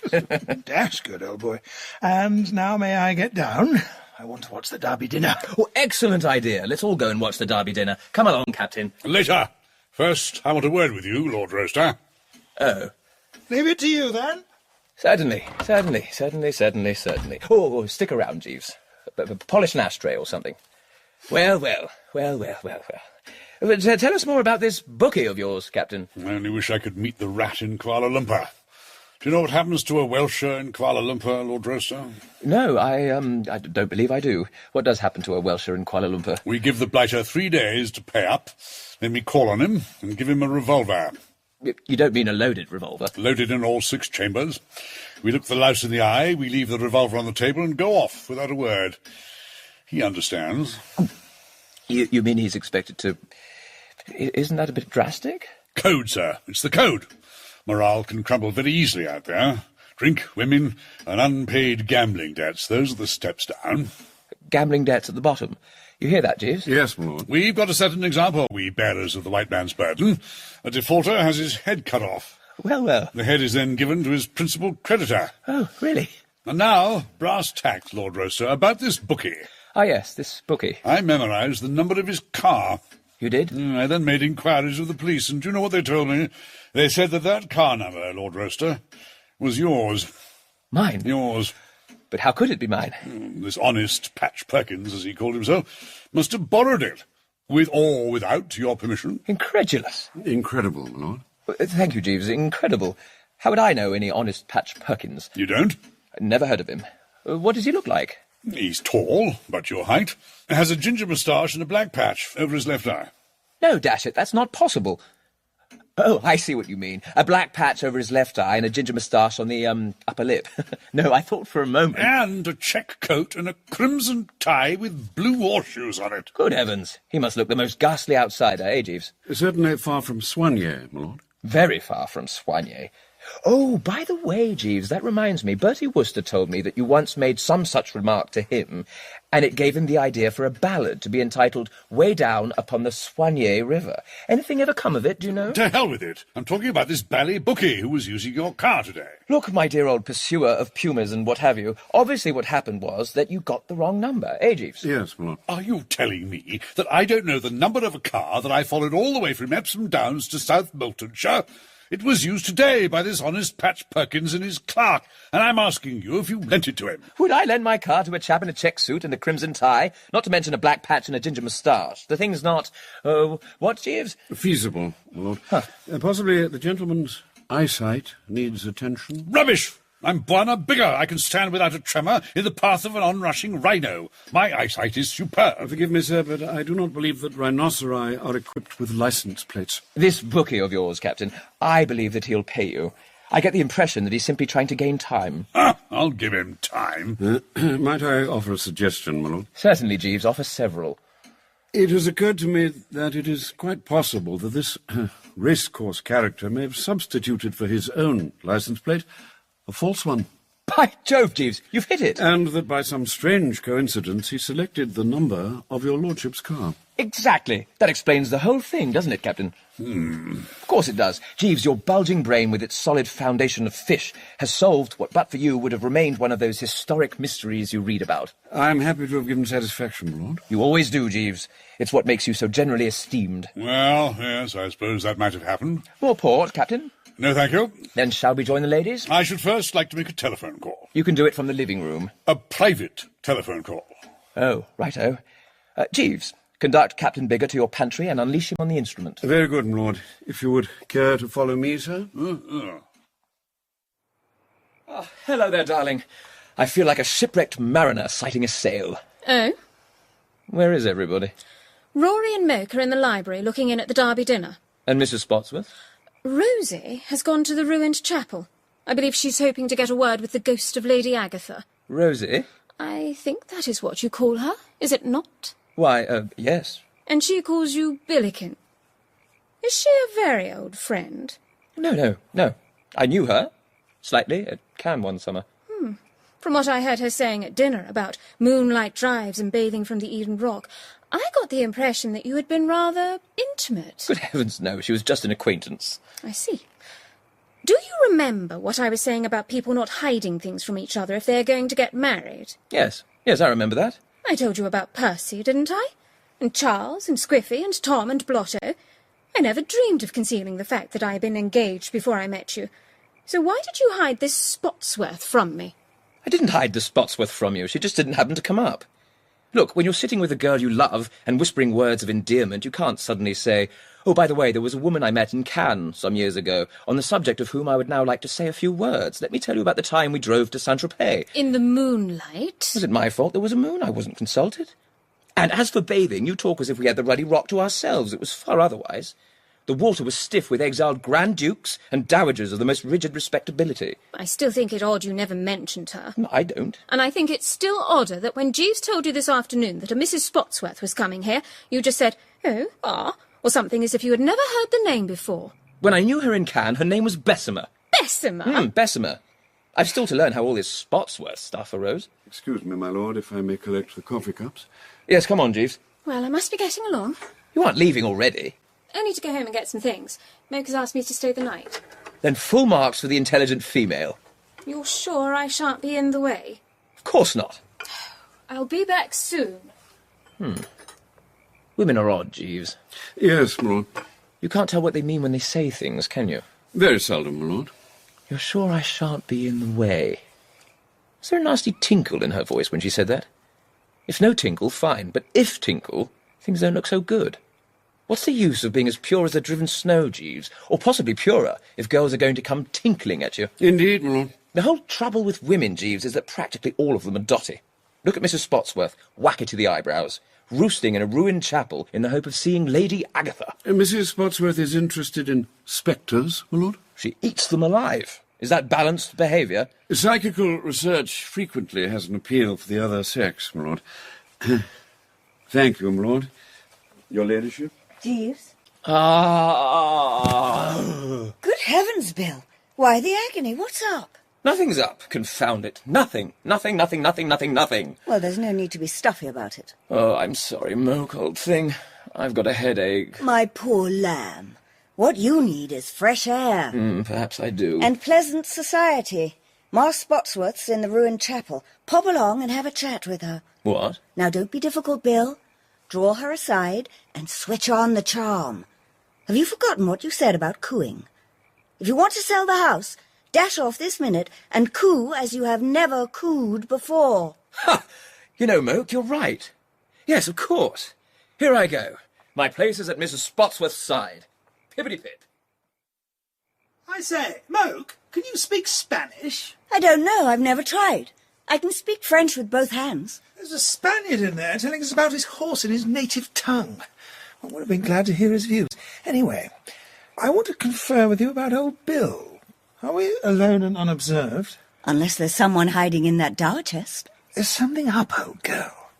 Dash good, old boy. And now may I get down? I want to watch the Derby dinner. Oh, excellent idea. Let's all go and watch the Derby dinner. Come along, Captain. Later. First, I want a word with you, Lord Rowcester. Oh. Leave it to you, then. Certainly. Oh, stick around, Jeeves. Polish an ashtray or something. Well. Tell us more about this bookie of yours, Captain. I only wish I could meet the rat in Kuala Lumpur. Do you know what happens to a Welsher in Kuala Lumpur, Lord Rowcester? No, I don't believe I do. What does happen to a Welsher in Kuala Lumpur? We give the blighter 3 days to pay up, then we call on him and give him a revolver. You don't mean a loaded revolver? Loaded in all 6 chambers. We look the louse in the eye, we leave the revolver on the table and go off without a word. He understands. You mean he's expected to... Isn't that a bit drastic? Code, sir. It's the code. Morale can crumble very easily out there. Drink, women, and unpaid gambling debts. Those are the steps down. Gambling debts at the bottom. You hear that, Jeeves? Yes, my lord. We've got to set an example, we bearers of the white man's burden. A defaulter has his head cut off. Well. The head is then given to his principal creditor. Oh, really? And now, brass tacks, Lord Rowcester, about this bookie. Ah, yes, this bookie. I memorised the number of his car. You did? I then made inquiries of the police, and do you know what they told me? They said that car number, Lord Rowcester, was yours. Mine? Yours. But how could it be mine? This honest Patch Perkins, as he called himself, must have borrowed it, with or without your permission. Incredulous. Incredible, my lord. Thank you, Jeeves. Incredible. How would I know any honest Patch Perkins? You don't? Never heard of him. What does he look like? He's tall, about your height. Has a ginger moustache and a black patch over his left eye. No, dash it, that's not possible. Oh, I see what you mean. A black patch over his left eye and a ginger moustache on the, upper lip. No, I thought for a moment... And a check coat and a crimson tie with blue horseshoes on it. Good heavens. He must look the most ghastly outsider, eh, Jeeves? Certainly far from soigné, my lord. Very far from soigné. Oh, by the way, Jeeves, that reminds me. Bertie Wooster told me that you once made some such remark to him, and it gave him the idea for a ballad to be entitled Way Down Upon the Soigné River. Anything ever come of it, do you know? To hell with it. I'm talking about this bally bookie who was using your car today. Look, my dear old pursuer of pumas and what have you, obviously what happened was that you got the wrong number, eh, Jeeves? Yes, my lord. Are you telling me that I don't know the number of a car that I followed all the way from Epsom Downs to South Moultonshire? It was used today by this honest Patch Perkins and his clerk, and I'm asking you if you lent it to him. Would I lend my car to a chap in a check suit and a crimson tie, not to mention a black patch and a ginger moustache? The thing's not... what, Jeeves? Feasible, my lord. Huh. Possibly the gentleman's eyesight needs attention. Rubbish! I'm Buana Biggar. I can stand without a tremor in the path of an onrushing rhino. My eyesight is superb. Forgive me, sir, but I do not believe that rhinoceri are equipped with licence plates. This bookie of yours, Captain, I believe that he'll pay you. I get the impression that he's simply trying to gain time. I'll give him time. Might I offer a suggestion, my lord? Certainly, Jeeves. Offer several. It has occurred to me that it is quite possible that this racecourse character may have substituted for his own licence plate a false one. By Jove, Jeeves, you've hit it. And that by some strange coincidence he selected the number of your lordship's car. Exactly. That explains the whole thing, doesn't it, Captain? Of course it does. Jeeves, your bulging brain with its solid foundation of fish has solved what but for you would have remained one of those historic mysteries you read about. I'm happy to have given satisfaction, my lord. You always do, Jeeves. It's what makes you so generally esteemed. Well, yes, I suppose that might have happened. More port, Captain? No, thank you. Then shall we join the ladies? I should first like to make a telephone call. You can do it from the living room. A private telephone call. Oh, righto. Jeeves, conduct Captain Biggar to your pantry and unleash him on the instrument. Very good, my lord. If you would care to follow me, sir. Hello there, darling. I feel like a shipwrecked mariner sighting a sail. Oh? Where is everybody? Rory and Moke are in the library looking in at the Derby dinner. And Mrs. Spotsworth? Rosie has gone to the ruined chapel. I believe she's hoping to get a word with the ghost of Lady Agatha. Rosie? I think that is what you call her, is it not? Why, yes. And she calls you Billikin. Is she a very old friend? No. I knew her. Slightly, at Cannes one summer. From what I heard her saying at dinner about moonlight drives and bathing from the Eden Rock, I got the impression that you had been rather intimate. Good heavens, no. She was just an acquaintance. I see. Do you remember what I was saying about people not hiding things from each other if they're going to get married? Yes, I remember that. I told you about Percy, didn't I? And Charles, and Squiffy, and Tom, and Blotto. I never dreamed of concealing the fact that I had been engaged before I met you. So why did you hide this Spotsworth from me? I didn't hide the Spotsworth from you. She just didn't happen to come up. Look, when you're sitting with a girl you love and whispering words of endearment, you can't suddenly say, "Oh, by the way, there was a woman I met in Cannes some years ago, on the subject of whom I would now like to say a few words. Let me tell you about the time we drove to Saint-Tropez." In the moonlight? Was it my fault there was a moon? I wasn't consulted. And as for bathing, you talk as if we had the ruddy rock to ourselves. It was far otherwise. The water was stiff with exiled Grand Dukes and dowagers of the most rigid respectability. I still think it odd you never mentioned her. No, I don't. And I think it's still odder that when Jeeves told you this afternoon that a Mrs. Spotsworth was coming here, you just said, "Oh, or something as if you had never heard the name before. When I knew her in Cannes, her name was Bessemer. Bessemer? Bessemer. I've still to learn how all this Spotsworth stuff arose. Excuse me, my lord, if I may collect the coffee cups. Yes, come on, Jeeves. Well, I must be getting along. You aren't leaving already. Only to go home and get some things. Moke has asked me to stay the night. Then full marks for the intelligent female. You're sure I shan't be in the way? Of course not. I'll be back soon. Women are odd, Jeeves. Yes, my lord. You can't tell what they mean when they say things, can you? Very seldom, my lord. You're sure I shan't be in the way? Was there a nasty tinkle in her voice when she said that? If no tinkle, fine, but if tinkle, things don't look so good. What's the use of being as pure as the driven snow, Jeeves? Or possibly purer, if girls are going to come tinkling at you? Indeed, my lord. The whole trouble with women, Jeeves, is that practically all of them are dotty. Look at Mrs. Spotsworth, wacky to the eyebrows, roosting in a ruined chapel in the hope of seeing Lady Agatha. Mrs. Spotsworth is interested in spectres, my lord? She eats them alive. Is that balanced behaviour? Psychical research frequently has an appeal for the other sex, my lord. Thank you, my lord. Your ladyship? Jeeves? Ah! Good heavens, Bill. Why the agony? What's up? Nothing's up, confound it. Nothing. Nothing. Well, there's no need to be stuffy about it. Oh, I'm sorry, Moke, old thing. I've got a headache. My poor lamb. What you need is fresh air. Perhaps I do. And pleasant society. Ma Spotsworth's in the ruined chapel. Pop along and have a chat with her. What? Now, don't be difficult, Bill. Draw her aside and switch on the charm. Have you forgotten what you said about cooing? If you want to sell the house, dash off this minute and coo as you have never cooed before. Ha! You know, Moke, you're right. Yes, of course. Here I go. My place is at Mrs. Spotsworth's side. Pippity-pip. I say, Moke, can you speak Spanish? I don't know. I've never tried. I can speak French with both hands. There's a Spaniard in there telling us about his horse in his native tongue. I would have been glad to hear his views. Anyway, I want to confer with you about old Bill. Are we alone and unobserved? Unless there's someone hiding in that dower chest. There's something up, old girl.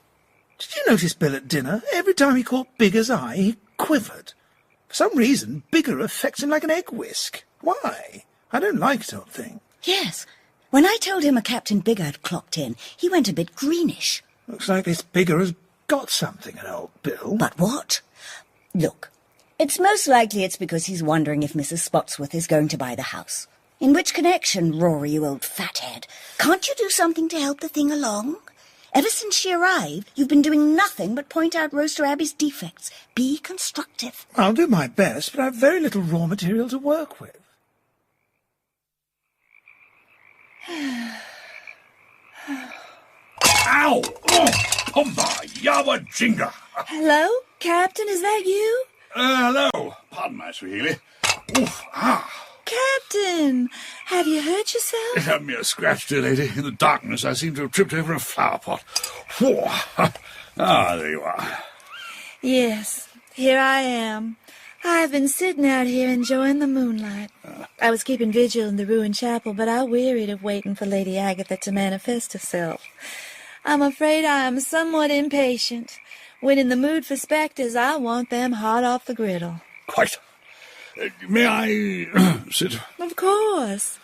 Did you notice Bill at dinner? Every time he caught Biggar's eye, he quivered. For some reason, Biggar affects him like an egg whisk. Why? I don't like it, old thing. Yes. When I told him a Captain Biggar had clocked in, he went a bit greenish. Looks like this Biggar has got something in old Bill. But what? Look, it's most likely it's because he's wondering if Mrs. Spotsworth is going to buy the house. In which connection, Rory, you old fathead, can't you do something to help the thing along? Ever since she arrived, you've been doing nothing but point out Rowcester Abbey's defects. Be constructive. I'll do my best, but I've very little raw material to work with. Ow! Oh, Pumba! Yawa Jinga! Hello, Captain, is that you? Hello. Pardon my Swahili. Oof, Captain, have you hurt yourself? A mere scratch, dear lady. In the darkness, I seem to have tripped over a flower pot. There you are. Yes, here I am. I've been sitting out here enjoying the moonlight. I was keeping vigil in the ruined chapel, but I wearied of waiting for Lady Agatha to manifest herself. I'm afraid I am somewhat impatient. When in the mood for spectres, I want them hot off the griddle. Quite. May I sit? Of course.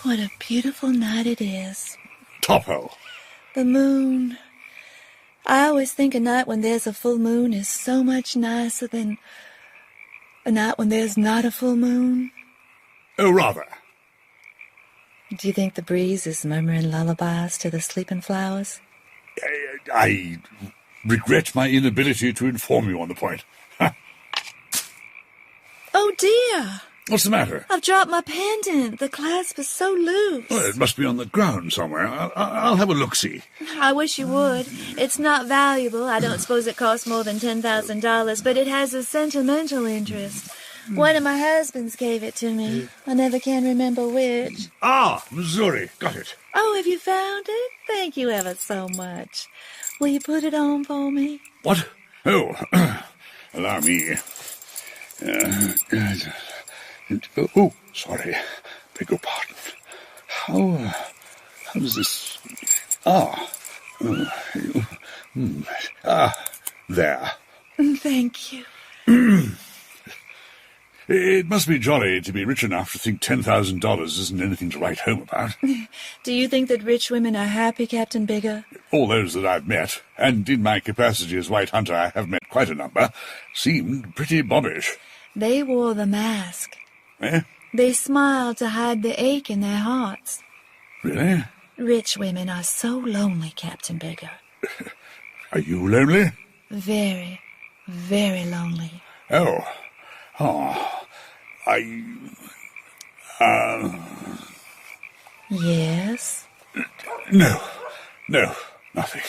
What a beautiful night it is. Topo. The moon. I always think a night when there's a full moon is so much nicer than A night when there's not a full moon? Oh, rather. Do you think the breeze is murmuring lullabies to the sleeping flowers? I regret my inability to inform you on the point. Oh, dear. What's the matter? I've dropped my pendant. The clasp is so loose. Well, it must be on the ground somewhere. I'll have a look-see. I wish you would. It's not valuable. I don't suppose it costs more than $10,000, but it has a sentimental interest. One of my husbands gave it to me. I never can remember which. Ah, Missouri. Got it. Oh, have you found it? Thank you ever so much. Will you put it on for me? What? Oh, allow me. Oh, sorry. Beg your pardon. How does this... there. Thank you. It must be jolly to be rich enough to think $10,000 isn't anything to write home about. Do you think that rich women are happy, Captain Biggar? All those that I've met, and in my capacity as White Hunter I have met quite a number, seemed pretty bobbish. They wore the mask. Eh? They smiled to hide the ache in their hearts. Really? Rich women are so lonely, Captain Biggar. Are you lonely? Very, very lonely. Oh, Yes? No, nothing.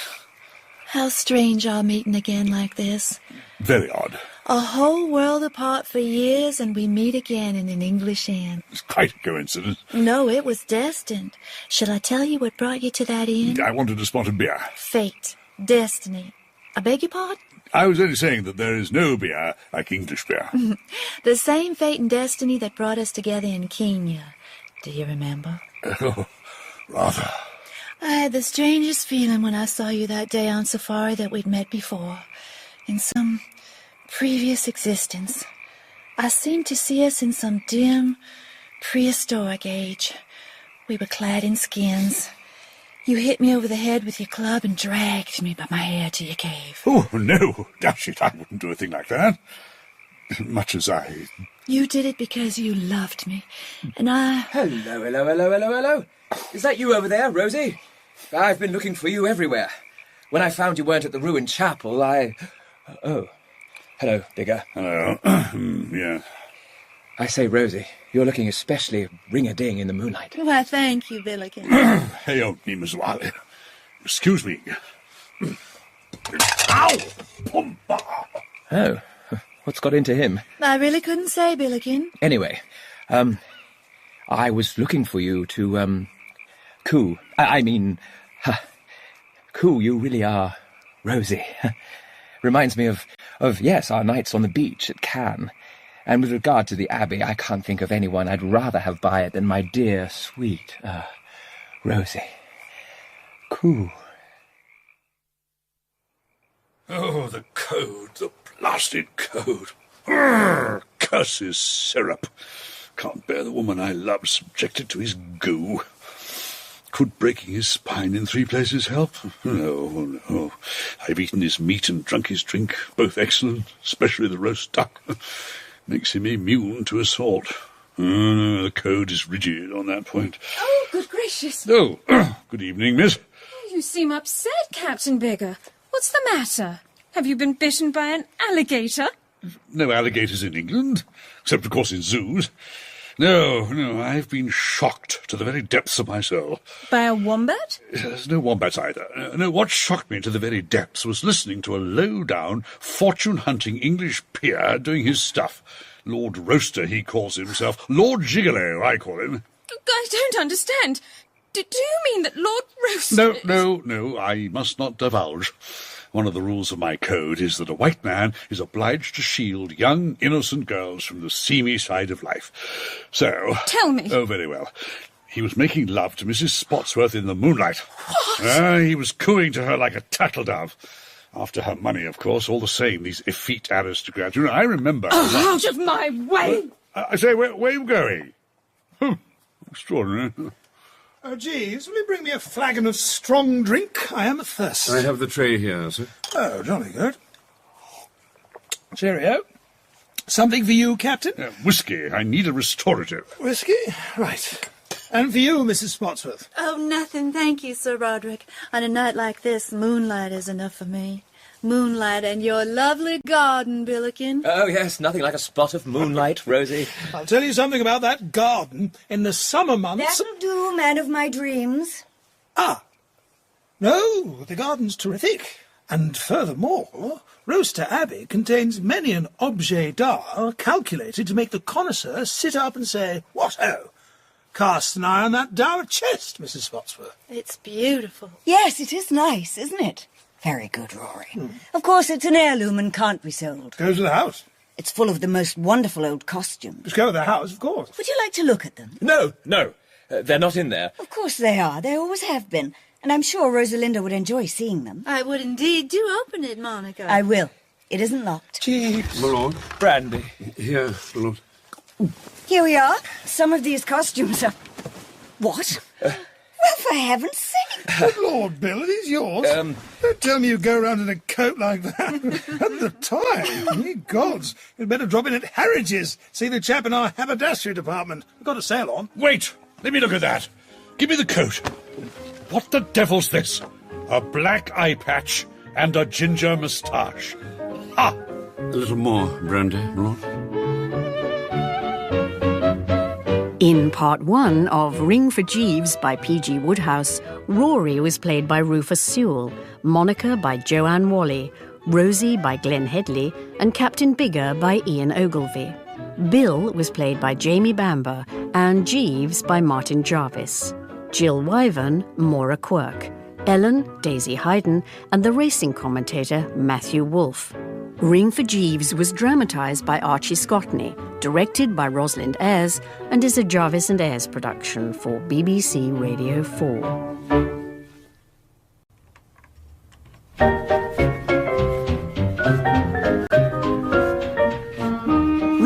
How strange our meeting again like this. Very odd. A whole world apart for years, and we meet again in an English inn. It's quite a coincidence. No, it was destined. Shall I tell you what brought you to that inn? I wanted a spot of beer. Fate. Destiny. I beg your pardon? I was only saying that there is no beer like English beer. The same fate and destiny that brought us together in Kenya. Do you remember? Oh, rather. I had the strangest feeling when I saw you that day on safari that we'd met before. In some previous existence. I seemed to see us in some dim, prehistoric age. We were clad in skins. You hit me over the head with your club and dragged me by my hair to your cave. Oh, no, dash it, I wouldn't do a thing like that. Much as I... You did it because you loved me, and I... Hello. Is that you over there, Rosie? I've been looking for you everywhere. When I found you weren't at the ruined chapel, I... Oh. Hello, Biggar. Hello. Yeah. I say, Rosie, you're looking especially ring-a-ding in the moonlight. Why, thank you, Billiken. Hey, Miss Wiley. Excuse me. Ow! Pumba! Oh, what's got into him? I really couldn't say, Billiken. Anyway, I was looking for you to, coo. Coo, you really are Rosie. Reminds me of, yes, our nights on the beach at Cannes. And with regard to the Abbey, I can't think of anyone I'd rather have by it than my dear, sweet, Rosie. Coo. Oh, the code, the blasted code. Urgh, curses syrup. Can't bear the woman I love subjected to his goo. Could breaking his spine in 3 places help? No. I've eaten his meat and drunk his drink, both excellent, especially the roast duck. Makes him immune to assault. No, the code is rigid on that point. Oh, good gracious. Oh, good evening, miss. You seem upset, Captain Biggar. What's the matter? Have you been bitten by an alligator? No alligators in England, except, of course, in zoos. No, I've been shocked to the very depths of my soul. By a wombat? There's no wombats either. No, what shocked me to the very depths was listening to a low-down, fortune-hunting English peer doing his stuff. Lord Rowcester, he calls himself. Lord Gigolo, I call him. I don't understand. Do you mean that Lord Rowcester... No, I must not divulge. One of the rules of my code is that a white man is obliged to shield young, innocent girls from the seamy side of life. So... Tell me. Oh, very well. He was making love to Mrs. Spotsworth in the moonlight. What? He was cooing to her like a turtle dove. After her money, of course, all the same, these effete aristocrats. You know, I remember... Oh, out of my way! I say, where are you going? Extraordinary. Oh, Jeeves, will you bring me a flagon of strong drink? I am athirst. I have the tray here, sir. Oh, jolly good. Cheerio. Something for you, Captain? Whiskey. I need a restorative. Whiskey? Right. And for you, Mrs. Spotsworth? Oh, nothing, thank you, Sir Roderick. On a night like this, moonlight is enough for me. Moonlight and your lovely garden, Billiken. Oh, yes, nothing like a spot of moonlight, Rosie. I'll tell you something about that garden. In the summer months... That'll do, man of my dreams. Ah! No, the garden's terrific. And furthermore, Rowcester Abbey contains many an objet d'art calculated to make the connoisseur sit up and say, "What ho!" Cast an eye on that dour chest, Mrs. Spotsworth. It's beautiful. Yes, it is nice, isn't it? Very good, Rory. Of course, it's an heirloom and can't be sold. Go to the house. It's full of the most wonderful old costumes. Just go to the house, of course. Would you like to look at them? No. They're not in there. Of course they are. They always have been. And I'm sure Rosalinda would enjoy seeing them. I would indeed. Do open it, Monica. I will. It isn't locked. Jeeves. My lord. Brandy. Here, my lord. Here we are. Some of these costumes are... What? Well, for heaven's sake. Good Lord, Bill, are these yours? Don't tell me you go around in a coat like that. At the time. Ye gods. You'd better drop in at Harridge's. See the chap in our haberdashery department. We've got a sale on. Wait! Let me look at that. Give me the coat. What the devil's this? A black eye patch and a ginger moustache. Ah! A little more, Brandy, my lord. In part 1 of Ring for Jeeves by P.G. Wodehouse, Rory was played by Rufus Sewell, Monica by Joanne Whalley, Rosie by Glenn Headley, and Captain Biggar by Ian Ogilvy. Bill was played by Jamie Bamber and Jeeves by Martin Jarvis. Jill Wyvern, Maura Quirk, Ellen, Daisy Hayden, and the racing commentator Matthew Wolfe. Ring for Jeeves was dramatised by Archie Scotney, directed by Rosalind Ayres, and is a Jarvis and Ayres production for BBC Radio 4.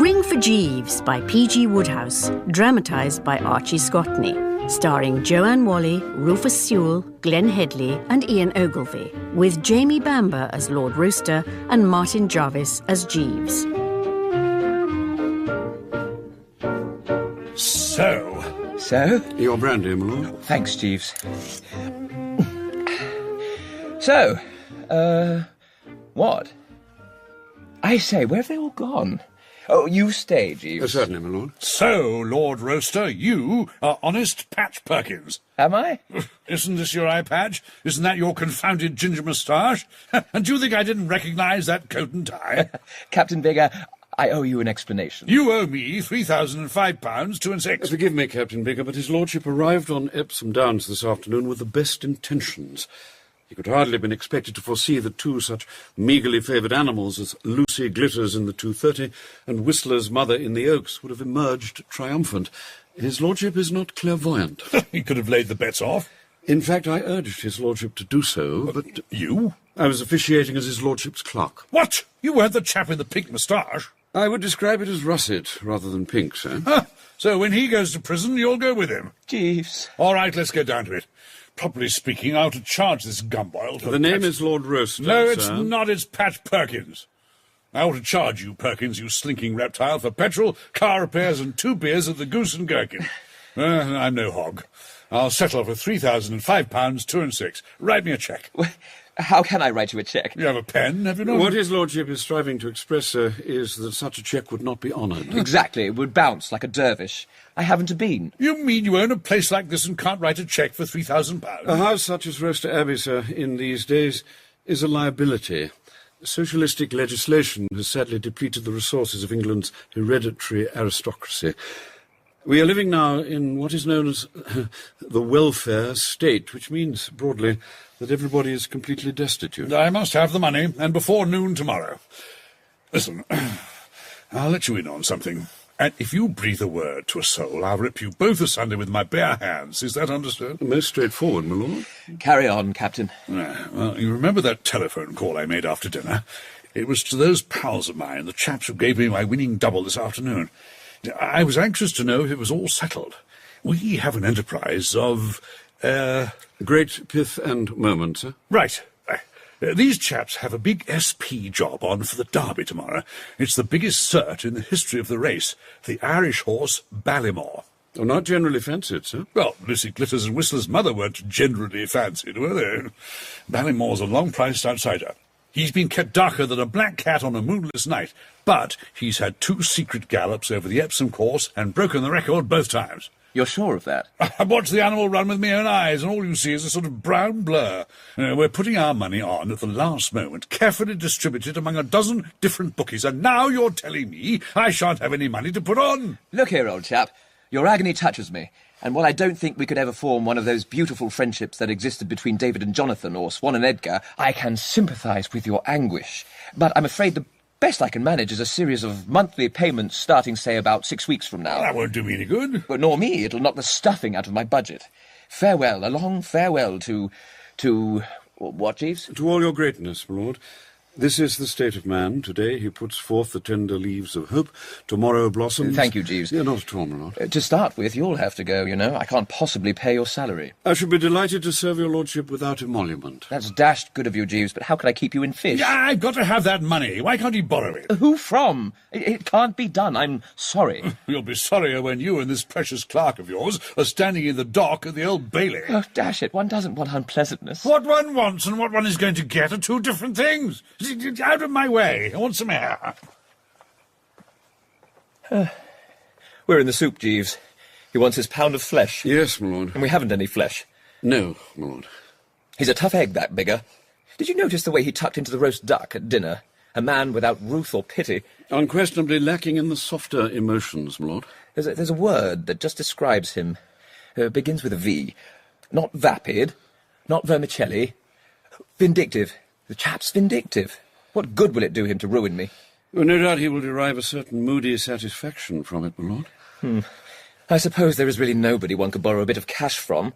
Ring for Jeeves by P.G. Wodehouse, dramatised by Archie Scotney, starring Joanne Whalley, Rufus Sewell, Glenn Headley and Ian Ogilvy, with Jamie Bamber as Lord Rowcester and Martin Jarvis as Jeeves. So? Your brandy, my lord. Thanks, Jeeves. So, what? I say, where have they all gone? Oh, you stay, Jeeves. Certainly, my lord. So, Lord Rowcester, you are honest Patch Perkins. Am I? Isn't this your eye patch? Isn't that your confounded ginger moustache? And do you think I didn't recognise that coat and tie? Captain Biggar, I owe you an explanation. You owe me £3,005, 2 and 6. Forgive me, Captain Biggar, but his lordship arrived on Epsom Downs this afternoon with the best intentions. He could hardly have been expected to foresee that two such meagerly favoured animals as Lucy Glitters in the 2:30 and Whistler's mother in the Oaks would have emerged triumphant. His lordship is not clairvoyant. He could have laid the bets off. In fact, I urged his lordship to do so, but... You? I was officiating as his lordship's clerk. What? You weren't the chap with the pink moustache? I would describe it as russet rather than pink, sir. So when he goes to prison, you'll go with him? Jeeves. All right, let's get down to it. Properly speaking, I ought to charge this gumboil for... The name is Lord Rowcester, No, it's sir. not. It's Patch Perkins. I ought to charge you, Perkins, you slinking reptile, for petrol, car repairs and 2 beers at the Goose and Gherkin. I'm no hog. I'll settle for £3,005, 2 and 6. Write me a cheque. How can I write you a cheque? You have a pen, have you not? What his lordship is striving to express, sir, is that such a cheque would not be honoured. Exactly. It would bounce like a dervish. I haven't a bean. You mean you own a place like this and can't write a cheque for £3,000? A house such as Rowcester Abbey, sir, in these days, is a liability. Socialistic legislation has sadly depleted the resources of England's hereditary aristocracy. We are living now in what is known as the welfare state, which means, broadly, that everybody is completely destitute. I must have the money, and before noon tomorrow. Listen, I'll let you in on something. And if you breathe a word to a soul, I'll rip you both asunder with my bare hands. Is that understood? Most straightforward, my lord. Carry on, Captain. Well, you remember that telephone call I made after dinner? It was to those pals of mine, the chaps who gave me my winning double this afternoon. I was anxious to know if it was all settled. We have an enterprise of... Great pith and moment, sir. Right. These chaps have a big SP job on for the Derby tomorrow. It's the biggest cert in the history of the race, the Irish horse Ballymore. Oh, not generally fancied, sir? Well, Lucy Glitters and Whistler's mother weren't generally fancied, were they? Ballymore's a long-priced outsider. He's been kept darker than a black cat on a moonless night, but he's had 2 secret gallops over the Epsom course and broken the record both times. You're sure of that? I've watched the animal run with my own eyes, and all you see is a sort of brown blur. We're putting our money on at the last moment, carefully distributed among a dozen different bookies, and now you're telling me I shan't have any money to put on. Look here, old chap. Your agony touches me, and while I don't think we could ever form one of those beautiful friendships that existed between David and Jonathan or Swan and Edgar, I can sympathise with your anguish. But I'm afraid the best I can manage is a series of monthly payments starting, say, about 6 weeks from now. Well, that won't do me any good. But nor me. It'll knock the stuffing out of my budget. Farewell, a long farewell to... what, Jeeves? To all your greatness, my lord. This is the state of man. Today he puts forth the tender leaves of hope. Tomorrow blossoms... Thank you, Jeeves. Yeah, not at all, my lord. To start with, you'll have to go, you know. I can't possibly pay your salary. I should be delighted to serve your lordship without emolument. That's dashed good of you, Jeeves, but how can I keep you in fish? Yeah, I've got to have that money. Why can't he borrow it? Who from? It can't be done. I'm sorry. You'll be sorrier when you and this precious clerk of yours are standing in the dock at the Old Bailey. Oh, dash it. One doesn't want unpleasantness. What one wants and what one is going to get are 2 different things. Out of my way. I want some air. We're in the soup, Jeeves. He wants his pound of flesh. Yes, my lord. And we haven't any flesh. No, my lord. He's a tough egg, that Biggar. Did you notice the way he tucked into the roast duck at dinner? A man without ruth or pity. Unquestionably lacking in the softer emotions, my lord. There's a word that just describes him. Begins with a V. Not vapid, not vermicelli. Vindictive. The chap's vindictive. What good will it do him to ruin me? Well, no doubt he will derive a certain moody satisfaction from it, my lord. I suppose there is really nobody one could borrow a bit of cash from.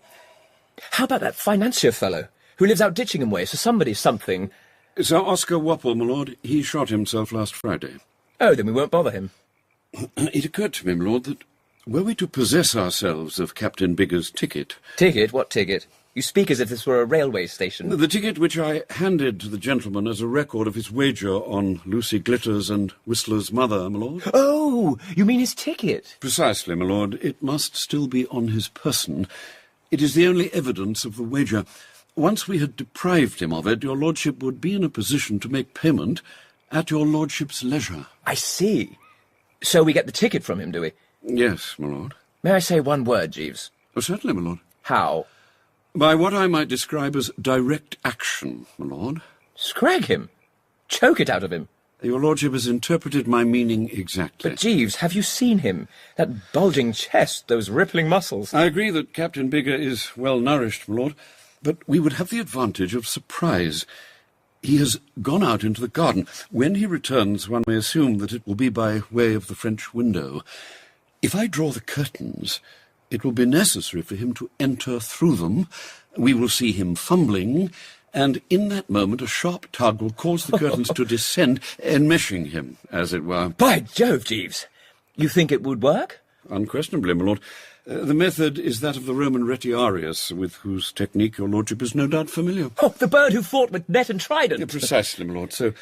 How about that financier fellow, who lives out Ditchingham way, so somebody's something... Sir Oscar Wapple, my lord. He shot himself last Friday. Oh, then we won't bother him. It occurred to me, my lord, that were we to possess ourselves of Captain Biggar's ticket... Ticket? What ticket? You speak as if this were a railway station. The ticket which I handed to the gentleman as a record of his wager on Lucy Glitters and Whistler's mother, my lord. Oh, you mean his ticket? Precisely, my lord. It must still be on his person. It is the only evidence of the wager. Once we had deprived him of it, your lordship would be in a position to make payment at your lordship's leisure. I see. So we get the ticket from him, do we? Yes, my lord. May I say one word, Jeeves? Oh, certainly, my lord. How? By what I might describe as direct action, my lord. Scrag him? Choke it out of him? Your lordship has interpreted my meaning exactly. But, Jeeves, have you seen him? That bulging chest, those rippling muscles. I agree that Captain Biggar is well nourished, my lord, but we would have the advantage of surprise. He has gone out into the garden. When he returns, one may assume that it will be by way of the French window. If I draw the curtains, it will be necessary for him to enter through them. We will see him fumbling, and in that moment a sharp tug will cause the curtains to descend, enmeshing him, as it were. By Jove, Jeeves! You think it would work? Unquestionably, my lord. The method is that of the Roman retiarius, with whose technique your lordship is no doubt familiar. Oh, the bird who fought with net and trident! Yeah, precisely, my lord. So,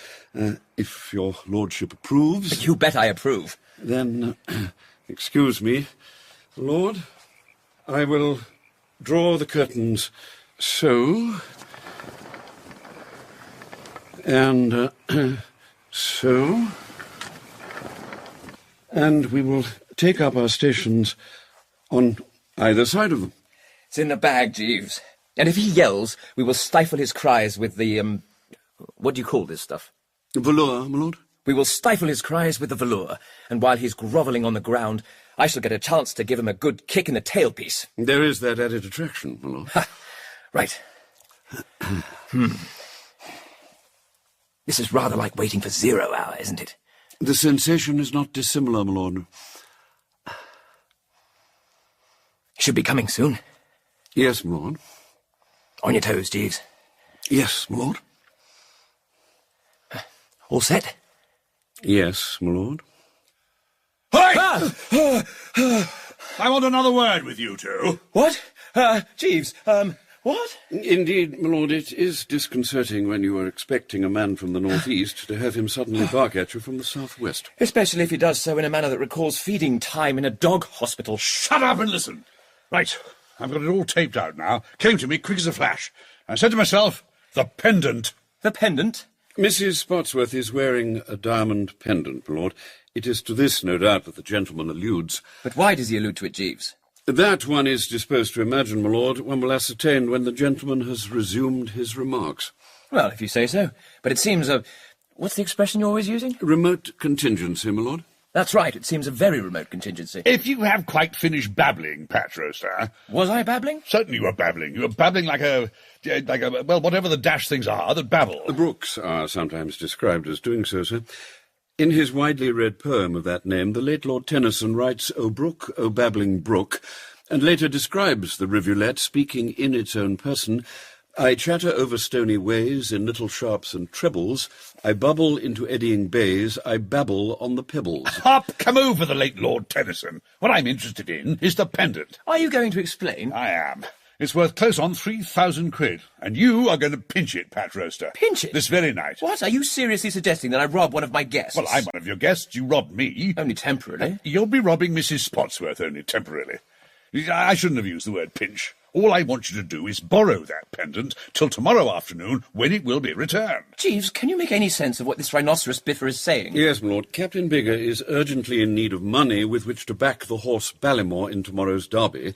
if your lordship approves... You bet I approve. Then, excuse me, lord, I will draw the curtains so... and so... and we will take up our stations on either side of them. It's in the bag, Jeeves. And if he yells, we will stifle his cries with the, what do you call this stuff? Velour, my lord. We will stifle his cries with the velour, and while he's grovelling on the ground, I shall get a chance to give him a good kick in the tailpiece. There is that added attraction, my lord. Ha! Right. This is rather like waiting for 0 hour, isn't it? The sensation is not dissimilar, my lord. Should be coming soon. Yes, my lord. On your toes, Jeeves. Yes, my lord. All set? Yes, my lord. Hi! I want another word with you two. What? Jeeves, What? Indeed, my lord, it is disconcerting when you are expecting a man from the northeast to have him suddenly bark at you from the southwest. Especially if he does so in a manner that recalls feeding time in a dog hospital. Shut up and listen. Right, I've got it all taped out now. Came to me quick as a flash. I said to myself, the pendant. The pendant? Mrs. Spotsworth is wearing a diamond pendant, my lord. It is to this, no doubt, that the gentleman alludes. But why does he allude to it, Jeeves? That one is disposed to imagine, my lord. One will ascertain when the gentleman has resumed his remarks. Well, if you say so. But it seems a... What's the expression you're always using? Remote contingency, my lord. That's right. It seems a very remote contingency. If you have quite finished babbling, Pat Rowcester... Was I babbling? Certainly you were babbling. You were babbling like a... well, whatever the dash things are that babble. The Brooks are sometimes described as doing so, sir. In his widely read poem of that name, the late Lord Tennyson writes, "O brook, O babbling brook," and later describes the rivulet, speaking in its own person, "I chatter over stony ways in little sharps and trebles, I bubble into eddying bays, I babble on the pebbles." Up, come over the late Lord Tennyson. What I'm interested in is the pendant. Are you going to explain? I am. It's worth close on 3,000 quid, and you are going to pinch it, Pat Rowcester. Pinch it? This very night. What? Are you seriously suggesting that I rob one of my guests? Well, I'm one of your guests. You robbed me. Only temporarily. You'll be robbing Mrs. Spotsworth only temporarily. I shouldn't have used the word pinch. All I want you to do is borrow that pendant till tomorrow afternoon, when it will be returned. Jeeves, can you make any sense of what this rhinoceros biffer is saying? Yes, my lord. Captain Biggar is urgently in need of money with which to back the horse Ballymore in tomorrow's derby,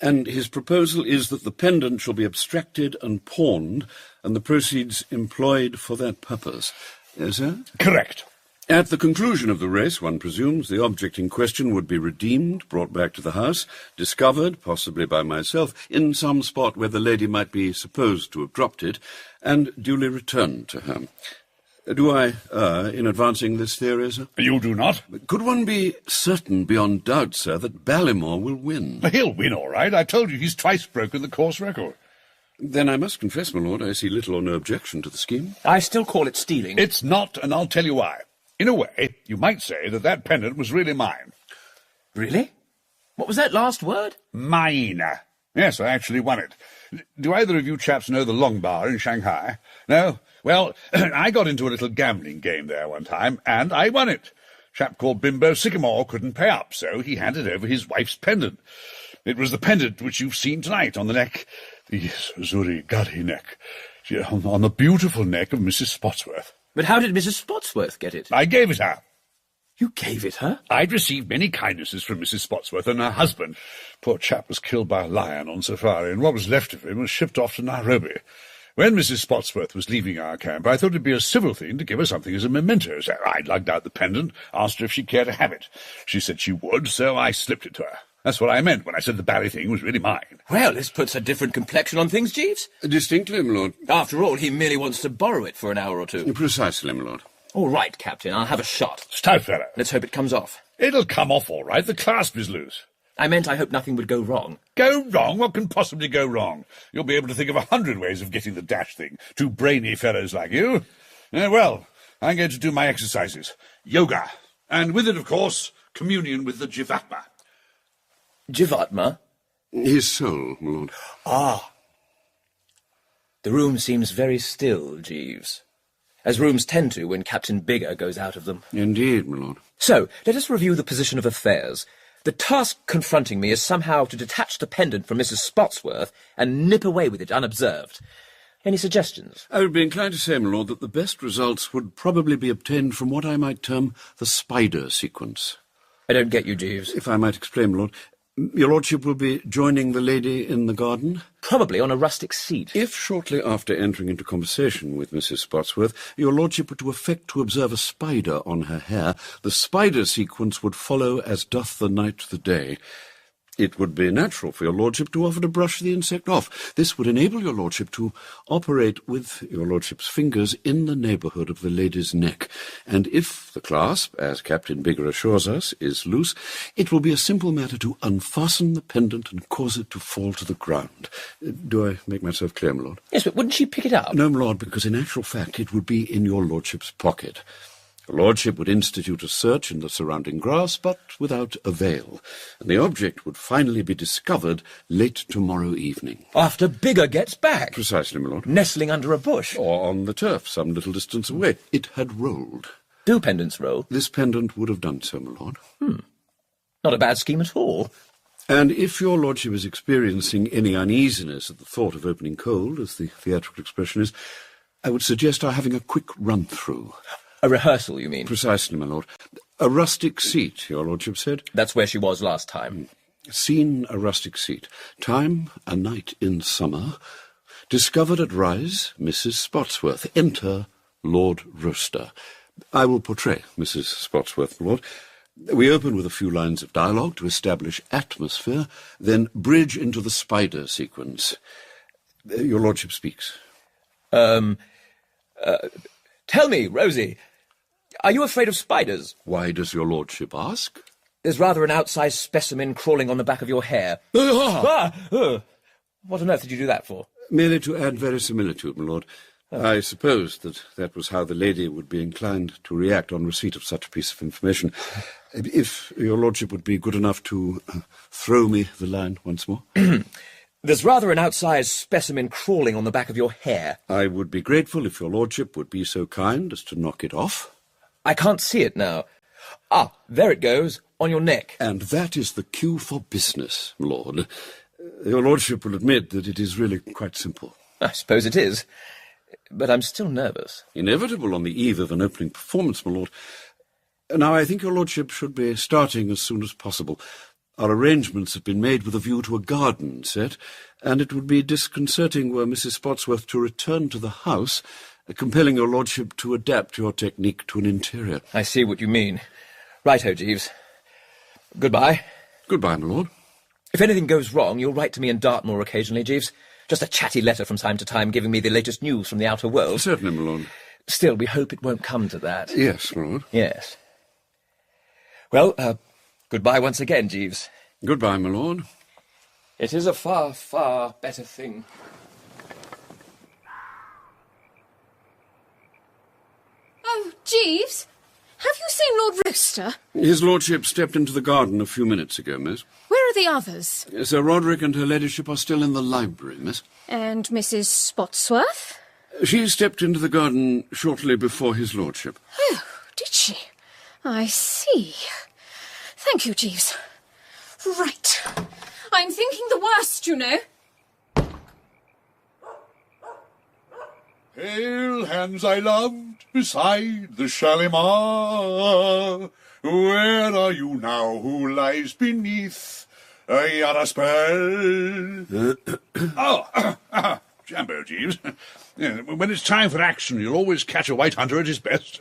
and his proposal is that the pendant shall be abstracted and pawned, and the proceeds employed for that purpose. Yes, sir? Correct. At the conclusion of the race, one presumes, the object in question would be redeemed, brought back to the house, discovered, possibly by myself, in some spot where the lady might be supposed to have dropped it, and duly returned to her. Do I err in advancing this theory, sir? You do not. Could one be certain beyond doubt, sir, that Ballymore will win? He'll win, all right. I told you he's twice broken the course record. Then I must confess, my lord, I see little or no objection to the scheme. I still call it stealing. It's not, and I'll tell you why. In a way, you might say that that pendant was really mine. Really? What was that last word? Mine. Yes, I actually won it. Do either of you chaps know the Long Bar in Shanghai? No? Well, I got into a little gambling game there one time, and I won it. Chap called Bimbo Sycamore couldn't pay up, so he handed over his wife's pendant. It was the pendant which you've seen tonight on the neck, the Zuri-Gari neck, on the beautiful neck of Mrs. Spotsworth. But how did Mrs. Spotsworth get it? I gave it her. You gave it her? I'd received many kindnesses from Mrs. Spotsworth and her husband. Poor chap was killed by a lion on safari, and what was left of him was shipped off to Nairobi. When Mrs. Spotsworth was leaving our camp, I thought it'd be a civil thing to give her something as a memento, so I lugged out the pendant, asked her if she'd care to have it. She said she would, so I slipped it to her. That's what I meant when I said the bally thing was really mine. Well, this puts a different complexion on things, Jeeves. Distinctly, my lord. After all, he merely wants to borrow it for an hour or two. Precisely, my lord. All right, Captain, I'll have a shot. Stout fellow. Let's hope it comes off. It'll come off all right. The clasp is loose. I meant I hope nothing would go wrong. Go wrong? What can possibly go wrong? You'll be able to think of 100 ways of getting the dash thing. Two brainy fellows like you. Well, I'm going to do my exercises. Yoga. And with it, of course, communion with the Jivatma. Jivatma? His soul, my lord. Ah. The room seems very still, Jeeves. As rooms tend to when Captain Biggar goes out of them. Indeed, my lord. So, let us review the position of affairs. The task confronting me is somehow to detach the pendant from Mrs. Spotsworth and nip away with it unobserved. Any suggestions? I would be inclined to say, my lord, that the best results would probably be obtained from what I might term the spider sequence. I don't get you, Jeeves. If I might explain, my lord. Your lordship will be joining the lady in the garden? Probably on a rustic seat. If shortly after entering into conversation with Mrs. Spotsworth, your lordship were to affect to observe a spider on her hair, the spider sequence would follow as doth the night the day. It would be natural for your lordship to offer to brush the insect off. This would enable your lordship to operate with your lordship's fingers in the neighbourhood of the lady's neck. And if the clasp, as Captain Biggar assures us, is loose, it will be a simple matter to unfasten the pendant and cause it to fall to the ground. Do I make myself clear, my lord? Yes, but wouldn't she pick it up? No, my lord, because in actual fact it would be in your lordship's pocket. Your lordship would institute a search in the surrounding grass, but without avail, and the object would finally be discovered late tomorrow evening. After Biggar gets back? Precisely, my lord. Nestling under a bush? Or on the turf, some little distance away. It had rolled. Do pendants roll? This pendant would have done so, my lord. Not a bad scheme at all. And if your lordship is experiencing any uneasiness at the thought of opening cold, as the theatrical expression is, I would suggest our having a quick run-through. A rehearsal, you mean? Precisely, my lord. A rustic seat, your lordship said. That's where she was last time. Scene, a rustic seat. Time, a night in summer. Discovered at rise, Mrs. Spotsworth. Enter Lord Rowcester. I will portray Mrs. Spotsworth, my lord. We open with a few lines of dialogue to establish atmosphere, then bridge into the spider sequence. Your lordship speaks. Tell me, Rosie, are you afraid of spiders? Why does your lordship ask? There's rather an outsized specimen crawling on the back of your hair. What on earth did you do that for? Merely to add verisimilitude, my lord. I supposed that was how the lady would be inclined to react on receipt of such a piece of information. If your lordship would be good enough to throw me the line once more. There's rather an outsized specimen crawling on the back of your hair. I would be grateful if your lordship would be so kind as to knock it off. I can't see it now. Ah, there it goes, on your neck. And that is the cue for business, my lord. Your lordship will admit that it is really quite simple. I suppose it is. But I'm still nervous. Inevitable on the eve of an opening performance, my lord. Now, I think your lordship should be starting as soon as possible. Our arrangements have been made with a view to a garden set, and it would be disconcerting were Mrs. Spotsworth to return to the house, compelling your lordship to adapt your technique to an interior. I see what you mean. Righto, Jeeves. Goodbye. Goodbye, my lord. If anything goes wrong, you'll write to me in Dartmoor occasionally, Jeeves. Just a chatty letter from time to time giving me the latest news from the outer world. Certainly, my lord. Still, we hope it won't come to that. Yes, my lord. Yes. Well, goodbye once again, Jeeves. Goodbye, my lord. It is a far, far better thing. Oh, Jeeves, have you seen Lord Rowcester? His lordship stepped into the garden a few minutes ago, miss. Where are the others? Sir Roderick and her ladyship are still in the library, miss. And Mrs. Spotsworth? She stepped into the garden shortly before his lordship. Oh, did she? I see. Thank you, Jeeves. Right. I'm thinking the worst, you know. Hail, hands I loved, beside the Shalimar. Where are you now who lies beneath a spell? Jambo, Jeeves. Yeah, when it's time for action, you'll always catch a white hunter at his best.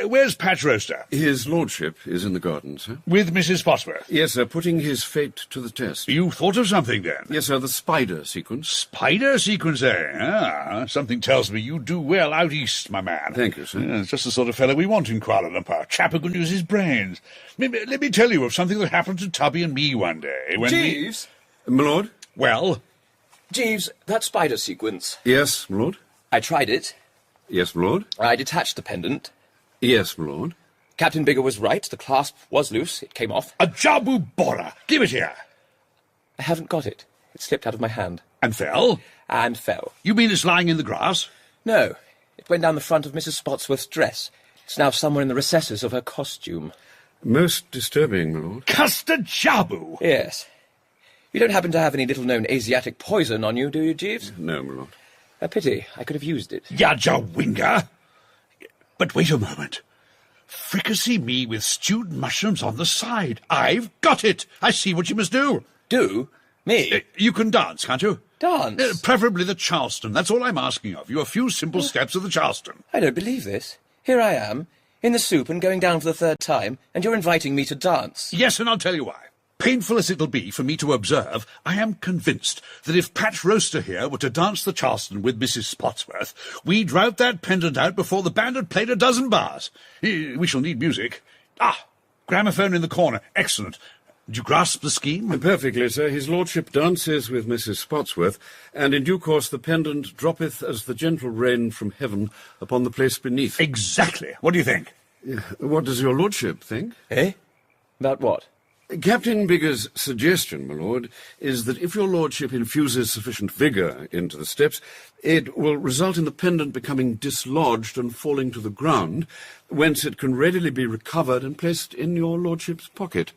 Where's Pat Rowcester? His lordship is in the garden, sir. With Mrs. Spotsworth? Yes, sir, putting his fate to the test. You thought of something, then? Yes, sir, the spider sequence. Spider sequence, eh? Ah, something tells me you do well out east, my man. Thank you, sir. Yeah, it's just the sort of fellow we want in Kuala Lumpur. Chap who can use his brains. Let me tell you of something that happened to Tubby and me one day. When Jeeves? My lord? Well? Jeeves, that spider sequence. Yes, my lord? I tried it. Yes, my lord? I detached the pendant. Yes, my lord. Captain Biggar was right. The clasp was loose. It came off. A jabu bora! Give it here! I haven't got it. It slipped out of my hand. And fell? And fell. You mean it's lying in the grass? No. It went down the front of Mrs. Spotsworth's dress. It's now somewhere in the recesses of her costume. Most disturbing, my lord. Custard jabu! Yes. You don't happen to have any little-known Asiatic poison on you, do you, Jeeves? No, my lord. A pity. I could have used it. Yajawinga! But wait a moment. Fricassee me with stewed mushrooms on the side. I've got it. I see what you must do. Do? Me? You can dance, can't you? Dance? Preferably the Charleston. That's all I'm asking of you. A few simple steps of the Charleston. I don't believe this. Here I am, in the soup and going down for the third time, and you're inviting me to dance. Yes, and I'll tell you why. Painful as it'll be for me to observe, I am convinced that if Pat Rowcester here were to dance the Charleston with Mrs. Spotsworth, we'd rout that pendant out before the band had played a dozen bars. We shall need music. Ah, gramophone in the corner. Excellent. Do you grasp the scheme? Perfectly, sir. His lordship dances with Mrs. Spotsworth, and in due course the pendant droppeth as the gentle rain from heaven upon the place beneath. Exactly. What do you think? What does your lordship think? Eh? About what? Captain Biggar's suggestion, my lord, is that if your lordship infuses sufficient vigour into the steps, it will result in the pendant becoming dislodged and falling to the ground, whence it can readily be recovered and placed in your lordship's pocket.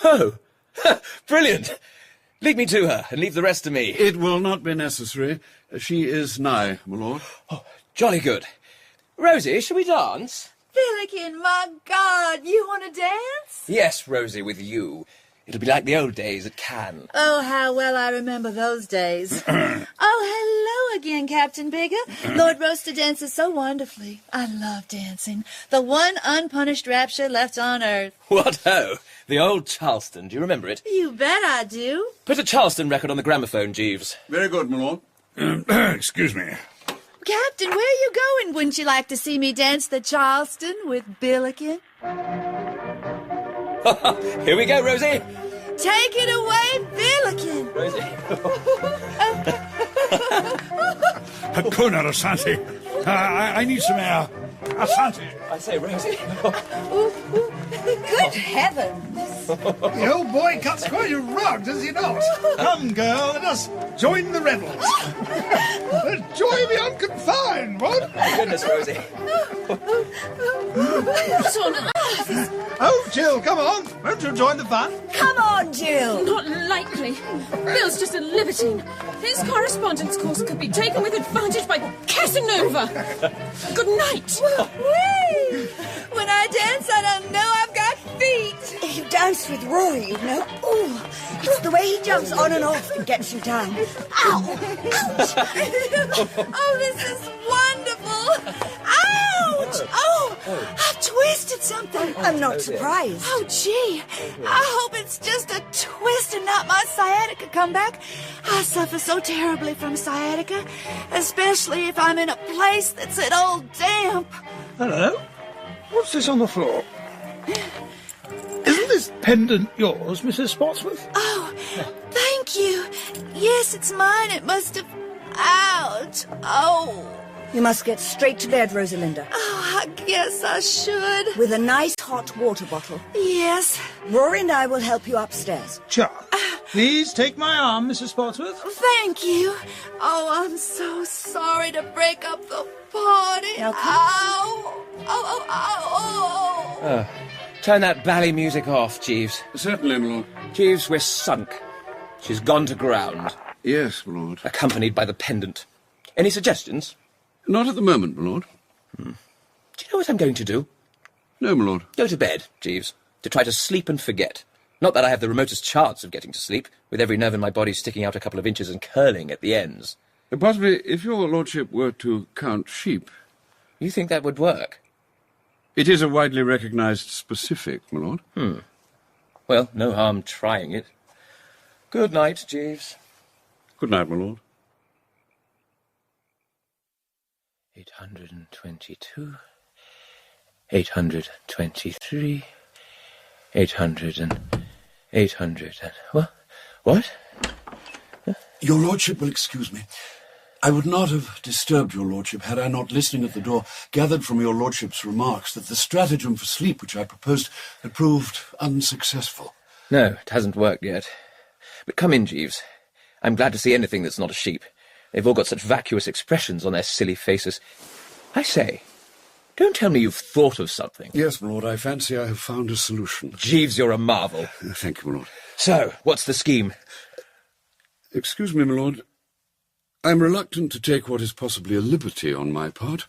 Oh! Brilliant! Lead me to her, and leave the rest to me. It will not be necessary. She is nigh, my lord. Oh, jolly good. Rosie, shall we dance? Billiken, my God, you want to dance? Yes, Rosie, with you. It'll be like the old days at Cannes. Oh, how well I remember those days. Oh, hello again, Captain Biggar. Lord Rowcester dances so wonderfully. I love dancing. The one unpunished rapture left on earth. What ho! The old Charleston, do you remember it? You bet I do. Put a Charleston record on the gramophone, Jeeves. Very good, my lord. Excuse me. Captain, where are you going? Wouldn't you like to see me dance the Charleston with Billiken? Here we go, Rosie. Take it away, Billiken. Rosie. Go now, Asante. I need some air. Asante. I say, Rosie. Good heavens! The old boy cuts quite a rug, does he not? Come, girl, let us join the revels. Joy the unconfined, what? My goodness, Rosie. What on earth? Oh, Jill, come on. Won't you join the fun? Come on, Jill! Not likely. Bill's just a libertine. His correspondence course could be taken with advantage by Casanova. Good night. Whee! When I dance, I don't know I've got feet. You dance with Rory, you know. Ooh, it's the way he jumps on and off that gets you down. Ow! Ouch! Oh, this is wonderful. Ouch! Oh, I've twisted something. I'm not surprised. Oh, gee. I hope it's just a twist and not my sciatica come back. I suffer so terribly from sciatica, especially if I'm in a place that's at all damp. Hello? What's this on the floor? Isn't this pendant yours, Mrs. Spotsworth? Oh, thank you. Yes, it's mine. It must have... Ouch. Oh. You must get straight to bed, Rosalinda. Oh, I guess I should. With a nice hot water bottle. Yes. Rory and I will help you upstairs. Charles, please take my arm, Mrs. Spotsworth. Thank you. Oh, I'm so sorry to break up the party. Now, Ow. Oh. Turn that bally music off, Jeeves. Certainly, my lord. Jeeves, we're sunk. She's gone to ground. Yes, my lord. Accompanied by the pendant. Any suggestions? Not at the moment, my lord. Do you know what I'm going to do? No, my lord. Go to bed, Jeeves. To try to sleep and forget. Not that I have the remotest chance of getting to sleep, with every nerve in my body sticking out a couple of inches and curling at the ends. Possibly, if your lordship were to count sheep... You think that would work? It is a widely recognised specific, my lord. Well, no harm trying it. Good night, Jeeves. Good night, my lord. 822, 823, 800 and... What? Your lordship will excuse me. I would not have disturbed your lordship had I not, listening at the door, gathered from your lordship's remarks that the stratagem for sleep which I proposed had proved unsuccessful. No, it hasn't worked yet. But come in, Jeeves. I'm glad to see anything that's not a sheep. They've all got such vacuous expressions on their silly faces. I say, don't tell me you've thought of something. Yes, my lord, I fancy I have found a solution. Jeeves, you're a marvel. Thank you, my lord. So, what's the scheme? Excuse me, my lord. I'm reluctant to take what is possibly a liberty on my part.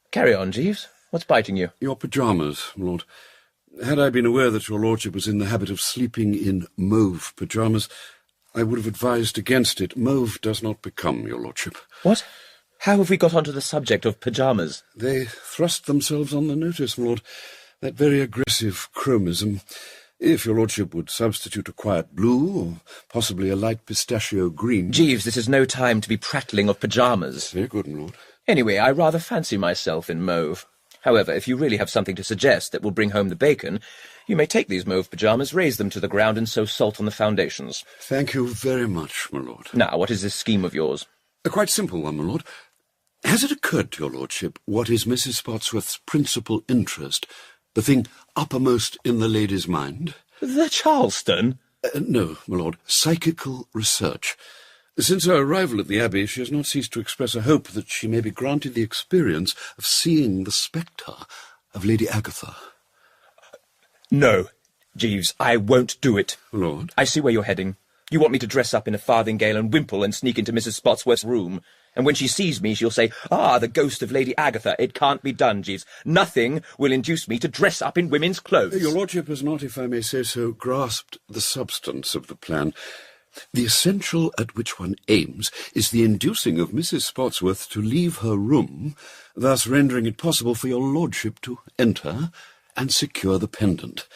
Carry on, Jeeves. What's biting you? Your pyjamas, my lord. Had I been aware that your lordship was in the habit of sleeping in mauve pyjamas, I would have advised against it. Mauve does not become your lordship. What? How have we got onto the subject of pyjamas? They thrust themselves on the notice, my lord. That very aggressive chromism. If your lordship would substitute a quiet blue, or possibly a light pistachio green... Jeeves, this is no time to be prattling of pyjamas. Very good, my lord. Anyway, I rather fancy myself in mauve. However, if you really have something to suggest that will bring home the bacon, you may take these mauve pyjamas, raise them to the ground, and sow salt on the foundations. Thank you very much, my lord. Now, what is this scheme of yours? A quite simple one, my lord. Has it occurred to your lordship what is Mrs. Spotsworth's principal interest, the thing uppermost in the lady's mind? The Charleston? No, my lord, psychical research. Since her arrival at the Abbey, she has not ceased to express a hope that she may be granted the experience of seeing the spectre of Lady Agatha. No, Jeeves, I won't do it. Lord? I see where you're heading. You want me to dress up in a farthingale and wimple and sneak into Mrs. Spotsworth's room. And when she sees me, she'll say, "Ah, the ghost of Lady Agatha." It can't be done, Jeeves. Nothing will induce me to dress up in women's clothes. Your lordship has not, if I may say so, grasped the substance of the plan. The essential at which one aims is the inducing of Mrs. Spotsworth to leave her room, thus rendering it possible for your lordship to enter and secure the pendant.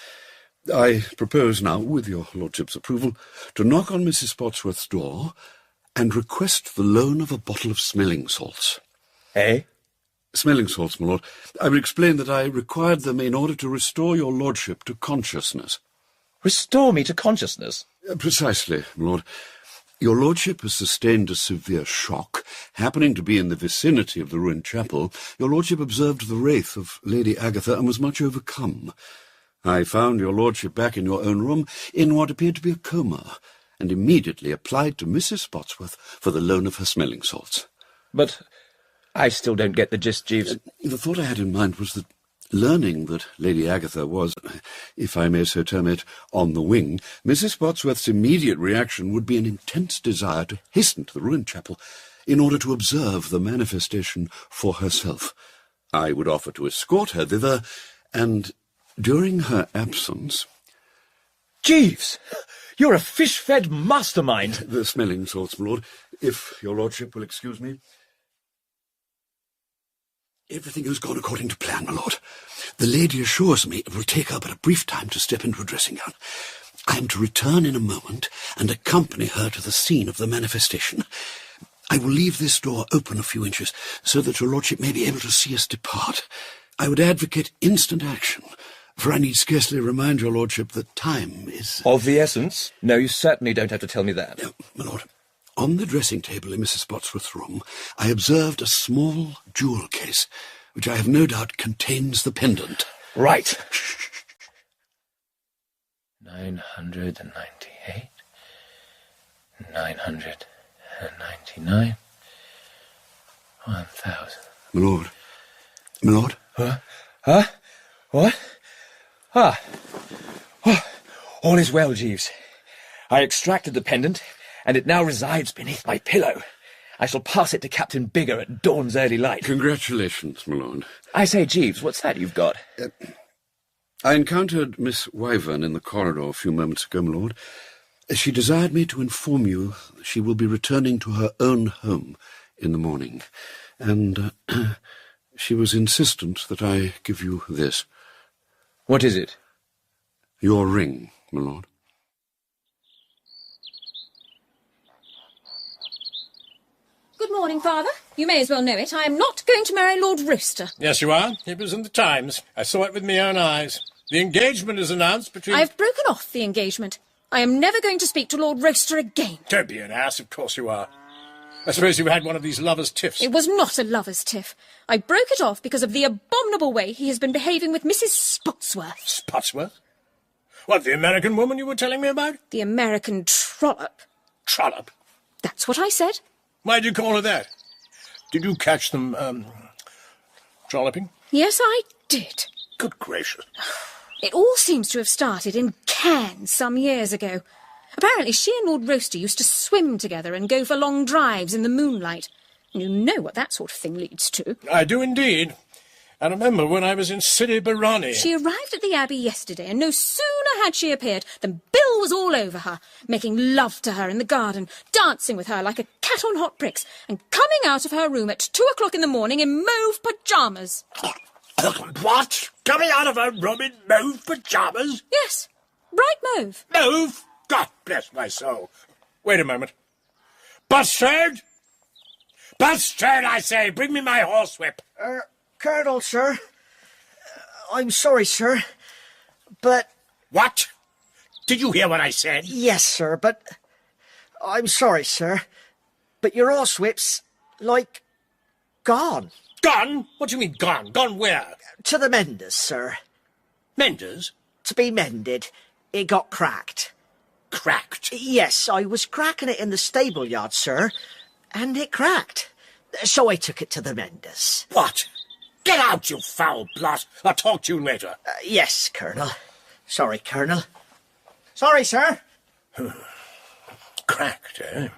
I propose now, with your lordship's approval, to knock on Mrs. Spotsworth's door and request the loan of a bottle of smelling salts. Eh? Smelling salts, my lord. I will explain that I required them in order to restore your lordship to consciousness. Restore me to consciousness? Precisely, my lord. Your lordship has sustained a severe shock. Happening to be in the vicinity of the ruined chapel, your lordship observed the wraith of Lady Agatha and was much overcome. I found your lordship back in your own room in what appeared to be a coma, and immediately applied to Mrs. Spotsworth for the loan of her smelling salts. But I still don't get the gist, Jeeves. The thought I had in mind was that, learning that Lady Agatha was, if I may so term it, on the wing, Mrs. Spotsworth's immediate reaction would be an intense desire to hasten to the ruined chapel in order to observe the manifestation for herself. I would offer to escort her thither, and during her absence... Jeeves! You're a fish-fed mastermind. The smelling salts, my lord, if your lordship will excuse me. Everything has gone according to plan, my lord. The lady assures me it will take her but a brief time to step into a dressing gown. I am to return in a moment and accompany her to the scene of the manifestation. I will leave this door open a few inches so that your lordship may be able to see us depart. I would advocate instant action, for I need scarcely remind your lordship that time is... Of the essence? No, you certainly don't have to tell me that. No, my lord. On the dressing table in Mrs. Spotsworth's room, I observed a small jewel case, which I have no doubt contains the pendant. Right. 998, 999, 1,000. My lord. My lord? Huh? What? Ah. Oh, all is well, Jeeves. I extracted the pendant, and it now resides beneath my pillow. I shall pass it to Captain Biggar at dawn's early light. Congratulations, my lord. I say, Jeeves, what's that you've got? I encountered Miss Wyvern in the corridor a few moments ago, my lord. She desired me to inform you she will be returning to her own home in the morning, and she was insistent that I give you this. What is it? Your ring, my lord. Good morning, Father. You may as well know it. I am not going to marry Lord Rowcester. Yes, you are. It was in the Times. I saw it with my own eyes. The engagement is announced between... I've broken off the engagement. I am never going to speak to Lord Rowcester again. Don't be an ass, of course you are. I suppose you had one of these lovers' tiffs. It was not a lover's tiff. I broke it off because of the abominable way he has been behaving with Mrs. Spotsworth. Spotsworth? What, the American woman you were telling me about? The American trollop. Trollop? That's what I said. Why do you call her that? Did you catch them, trolloping? Yes, I did. Good gracious. It all seems to have started in Cannes some years ago. Apparently she and Lord Rowcester used to swim together and go for long drives in the moonlight. And you know what that sort of thing leads to. I do indeed. I remember when I was in Sidi Barani. She arrived at the Abbey yesterday, and no sooner had she appeared than Bill was all over her, making love to her in the garden, dancing with her like a cat on hot bricks, and coming out of her room at 2 o'clock in the morning in mauve pyjamas. What? Coming out of her room in mauve pyjamas? Yes, bright mauve. Mauve? God bless my soul. Wait a moment. Bustard! Bustard, I say! Bring me my horsewhip. Colonel, sir. I'm sorry, sir, but... What? Did you hear what I said? Yes, sir, but... I'm sorry, sir, but your horsewhip's like Gone. Gone? What do you mean gone? Gone where? To the menders, sir. Menders? To be mended. It got cracked. Cracked? Yes, I was cracking it in the stable yard, sir, and it cracked. So I took it to the menders. What? Get out, you foul blot. I'll talk to you later. Yes, Colonel. Sorry, Colonel. Sorry, sir. Cracked, eh?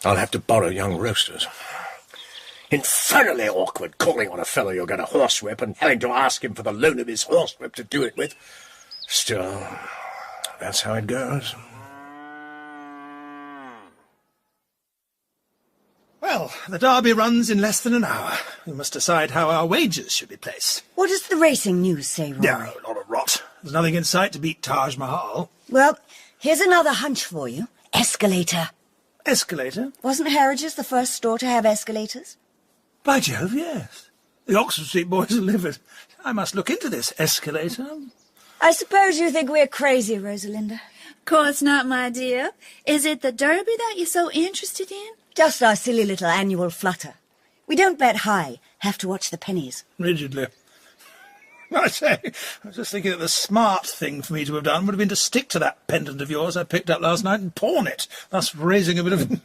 I'll have to borrow young Roaster's. Infernally awkward calling on a fellow you're going to horsewhip and having to ask him for the loan of his horsewhip to do it with. Still, that's how it goes. Well, the derby runs in less than an hour. We must decide how our wagers should be placed. What does the racing news say, Rory? Yeah, a lot of rot. There's nothing in sight to beat Taj Mahal. Well, here's another hunch for you. Escalator. Escalator? Wasn't Harridge's the first store to have escalators? By Jove, yes. The Oxford Street boys are livid. I must look into this escalator. I suppose you think we're crazy, Rosalinda. Course not, my dear. Is it the Derby that you're so interested in? Just our silly little annual flutter. We don't bet high, have to watch the pennies. Rigidly. I say, I was just thinking that the smart thing for me to have done would have been to stick to that pendant of yours I picked up last night and pawn it, thus raising a bit of...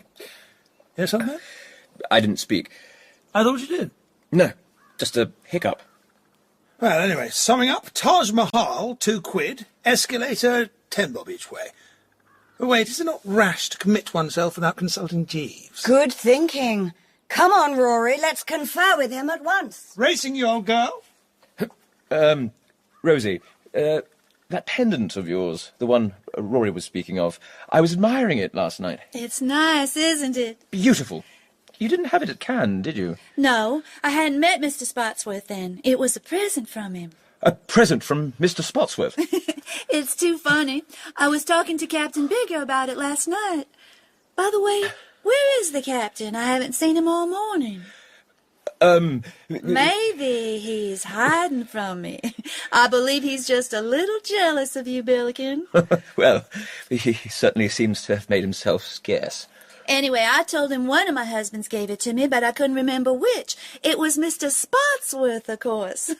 Hear something? I didn't speak. I thought you did. No, just a hiccup. Well, anyway, summing up, Taj Mahal, £2, escalator, 10 bob each way. But wait, is it not rash to commit oneself without consulting Jeeves? Good thinking. Come on, Rory, let's confer with him at once. Racing, you old girl. Rosie, that pendant of yours, the one Rory was speaking of, I was admiring it last night. It's nice, isn't it? Beautiful. You didn't have it at Cannes, did you? No, I hadn't met Mr. Spotsworth then. It was a present from him. A present from Mr. Spotsworth? It's too funny. I was talking to Captain Biggar about it last night. By the way, where is the captain? I haven't seen him all morning. Maybe he's hiding from me. I believe he's just a little jealous of you, Billiken. Well, he certainly seems to have made himself scarce. Anyway, I told him one of my husbands gave it to me, but I couldn't remember which. It was Mr. Spotsworth, of course.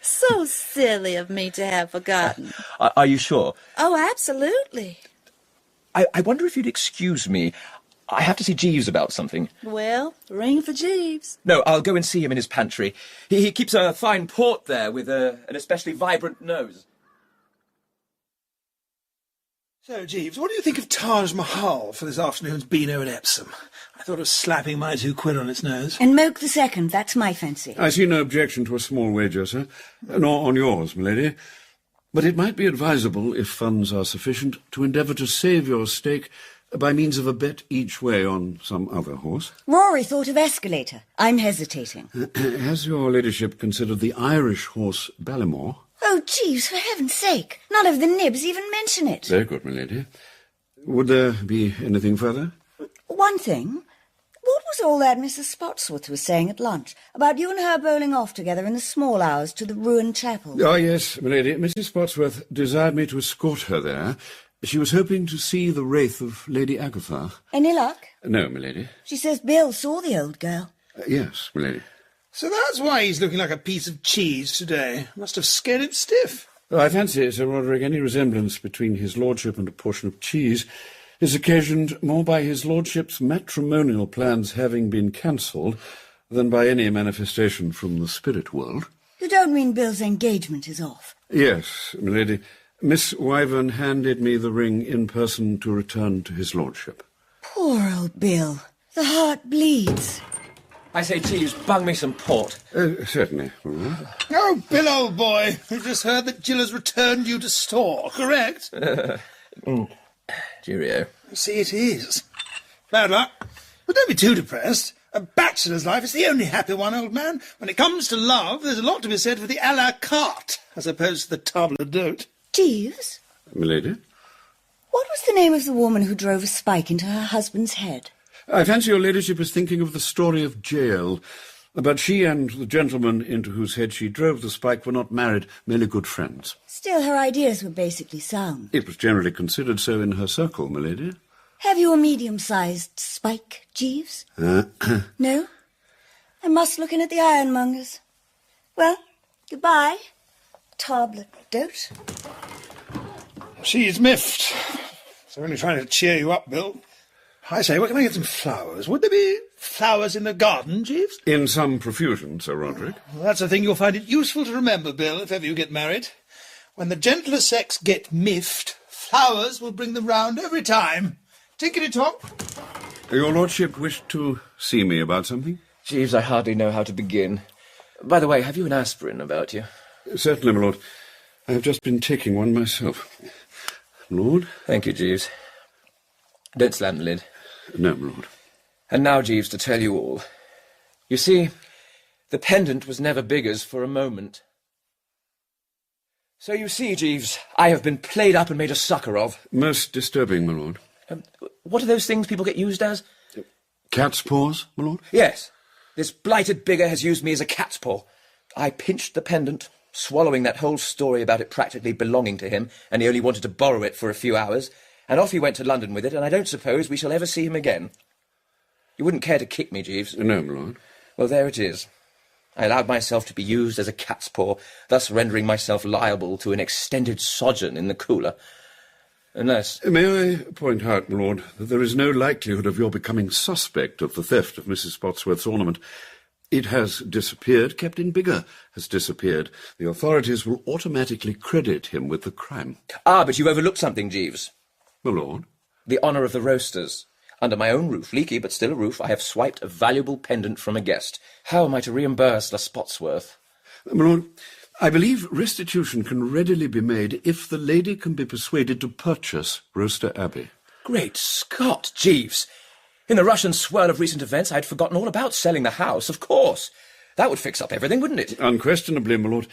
So silly of me to have forgotten. Are you sure? Oh, absolutely. I wonder if you'd excuse me. I have to see Jeeves about something. Well, ring for Jeeves. No, I'll go and see him in his pantry. He keeps a fine port there with an especially vibrant nose. So, Jeeves, what do you think of Taj Mahal for this afternoon's Beano at Epsom? I thought of slapping my £2 on its nose. And Moke the second, that's my fancy. I see no objection to a small wager, sir, nor on yours, milady. But it might be advisable, if funds are sufficient, to endeavour to save your stake by means of a bet each way on some other horse. Rory thought of escalator. I'm hesitating. Has your ladyship considered the Irish horse Ballymore? Oh, Jeeves, for heaven's sake. None of the nibs even mention it. Very good, milady. Would there be anything further? One thing. What was all that Mrs. Spotsworth was saying at lunch about you and her bowling off together in the small hours to the ruined chapel? Oh, yes, milady. Mrs. Spotsworth desired me to escort her there. She was hoping to see the wraith of Lady Agatha. Any luck? No, milady. She says Bill saw the old girl. Yes, milady. So that's why he's looking like a piece of cheese today. Must have scared him stiff. Oh, I fancy, Sir Roderick, any resemblance between his lordship and a portion of cheese is occasioned more by his lordship's matrimonial plans having been cancelled than by any manifestation from the spirit world. You don't mean Bill's engagement is off? Yes, milady. Miss Wyvern handed me the ring in person to return to his lordship. Poor old Bill. The heart bleeds. I say, Jeeves, bung me some port. Certainly. Oh, Bill, old boy, we just heard that Jill has returned you to store, correct? Cheerio. See, it is. Bad luck. But don't be too depressed. A bachelor's life is the only happy one, old man. When it comes to love, there's a lot to be said for the à la carte, as opposed to the table d'hôte. Jeeves? Milady? What was the name of the woman who drove a spike into her husband's head? I fancy your ladyship is thinking of the story of Jael. But she and the gentleman into whose head she drove the spike were not married, merely good friends. Still, her ideas were basically sound. It was generally considered so in her circle, milady. Have you a medium-sized spike, Jeeves? No? I must look in at the ironmonger's. Well, goodbye, table d'hôte. She's miffed. They're only trying to cheer you up, Bill. I say, where can I get some flowers? Would there be flowers in the garden, Jeeves? In some profusion, Sir Roderick. Well, that's a thing you'll find it useful to remember, Bill, if ever you get married. When the gentler sex get miffed, flowers will bring them round every time. Tickety-tock. Your lordship wished to see me about something? Jeeves, I hardly know how to begin. By the way, have you an aspirin about you? Certainly, my lord. I have just been taking one myself. Lord? Thank you, Jeeves. Don't slam the lid. No, my lord. And now, Jeeves, to tell you all. You see, the pendant was never Biggar's for a moment. So you see, Jeeves, I have been played up and made a sucker of. Most disturbing, my lord. What are those things people get used as? Cat's paws, my lord? Yes. This blighted Biggar has used me as a cat's paw. I pinched the pendant, swallowing that whole story about it practically belonging to him, and he only wanted to borrow it for a few hours, and off he went to London with it, and I don't suppose we shall ever see him again. You wouldn't care to kick me, Jeeves? No, my lord. Well, there it is. I allowed myself to be used as a cat's paw, thus rendering myself liable to an extended sojourn in the cooler. Unless... May I point out, my lord, that there is no likelihood of your becoming suspect of the theft of Mrs. Spotsworth's ornament. It has disappeared. Captain Biggar has disappeared. The authorities will automatically credit him with the crime. Ah, but you overlooked something, Jeeves. My lord? The honour of the Roasters. Under my own roof, leaky but still a roof, I have swiped a valuable pendant from a guest. How am I to reimburse the Spotsworth? My lord, I believe restitution can readily be made if the lady can be persuaded to purchase Rowcester Abbey. Great Scott, Jeeves! In the rush and swirl of recent events, I had forgotten all about selling the house, of course. That would fix up everything, wouldn't it? Unquestionably, my lord.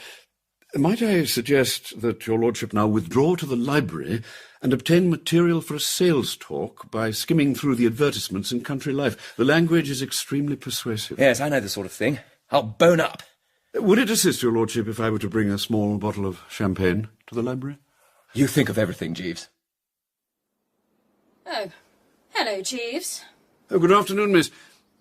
Might I suggest that your lordship now withdraw to the library and obtain material for a sales talk by skimming through the advertisements in Country Life? The language is extremely persuasive. Yes, I know the sort of thing. I'll bone up. Would it assist your lordship if I were to bring a small bottle of champagne to the library? You think of everything, Jeeves. Oh, hello, Jeeves. Oh, good afternoon, miss.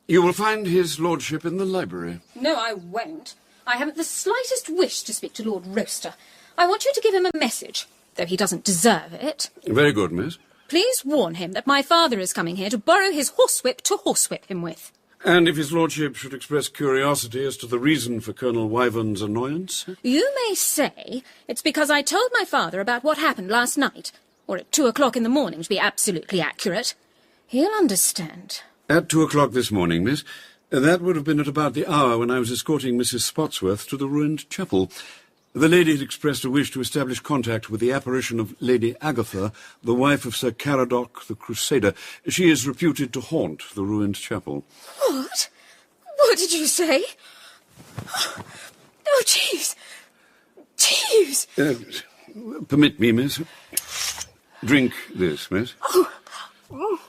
You will find his lordship in the library. No, I won't. I haven't the slightest wish to speak to Lord Rowcester. I want you to give him a message, though he doesn't deserve it. Very good, miss. Please warn him that my father is coming here to borrow his horsewhip to horsewhip him with. And if his lordship should express curiosity as to the reason for Colonel Wyvern's annoyance? You may say it's because I told my father about what happened last night, or at 2 o'clock in the morning, to be absolutely accurate. He'll understand. At 2 o'clock this morning, miss. That would have been at about the hour when I was escorting Mrs. Spotsworth to the ruined chapel. The lady had expressed a wish to establish contact with the apparition of Lady Agatha, the wife of Sir Caradoc the Crusader. She is reputed to haunt the ruined chapel. What? What did you say? Oh, Jeeves! Jeeves! Permit me, miss. Drink this, miss. Oh.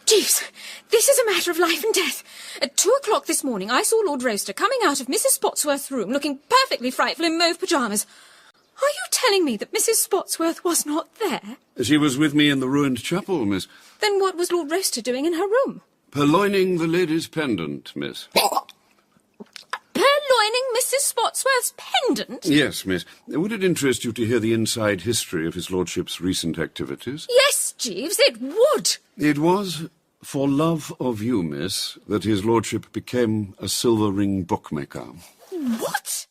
Jeeves, this is a matter of life and death. At 2 o'clock this morning, I saw Lord Rowcester coming out of Mrs. Spotsworth's room looking perfectly frightful in mauve pyjamas. Are you telling me that Mrs. Spotsworth was not there? She was with me in the ruined chapel, miss. Then what was Lord Rowcester doing in her room? Purloining the lady's pendant, miss. Purloining Mrs. Spotsworth's pendant? Yes, miss. Would it interest you to hear the inside history of his lordship's recent activities? Yes, Jeeves, it would. It was for love of you, miss, that his lordship became a silver ring bookmaker. What?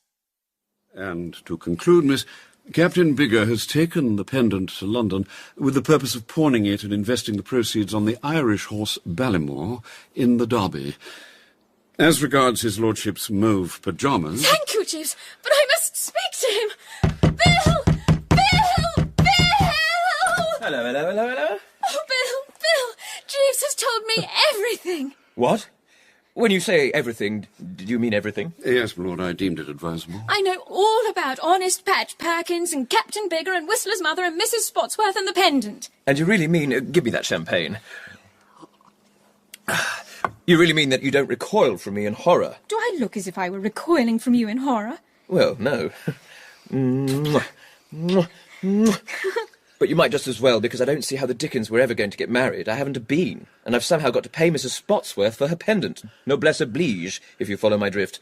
And to conclude, miss, Captain Biggar has taken the pendant to London with the purpose of pawning it and investing the proceeds on the Irish horse Ballymore in the Derby. As regards his lordship's mauve pyjamas... Thank you, Jeeves, but I must speak to him. Bill! Bill! Bill! Hello. Oh, Bill! Jeeves has told me everything. What? When you say everything, did you mean everything? Yes, my lord, I deemed it advisable. I know all about honest Patch Perkins and Captain Biggar and Whistler's mother and Mrs. Spotsworth and the pendant. And you really mean... give me that champagne. You really mean that you don't recoil from me in horror? Do I look as if I were recoiling from you in horror? Well, no. But you might just as well, because I don't see how the dickens we're ever going to get married. I haven't a bean, and I've somehow got to pay Mrs. Spotsworth for her pendant. Noblesse oblige, if you follow my drift.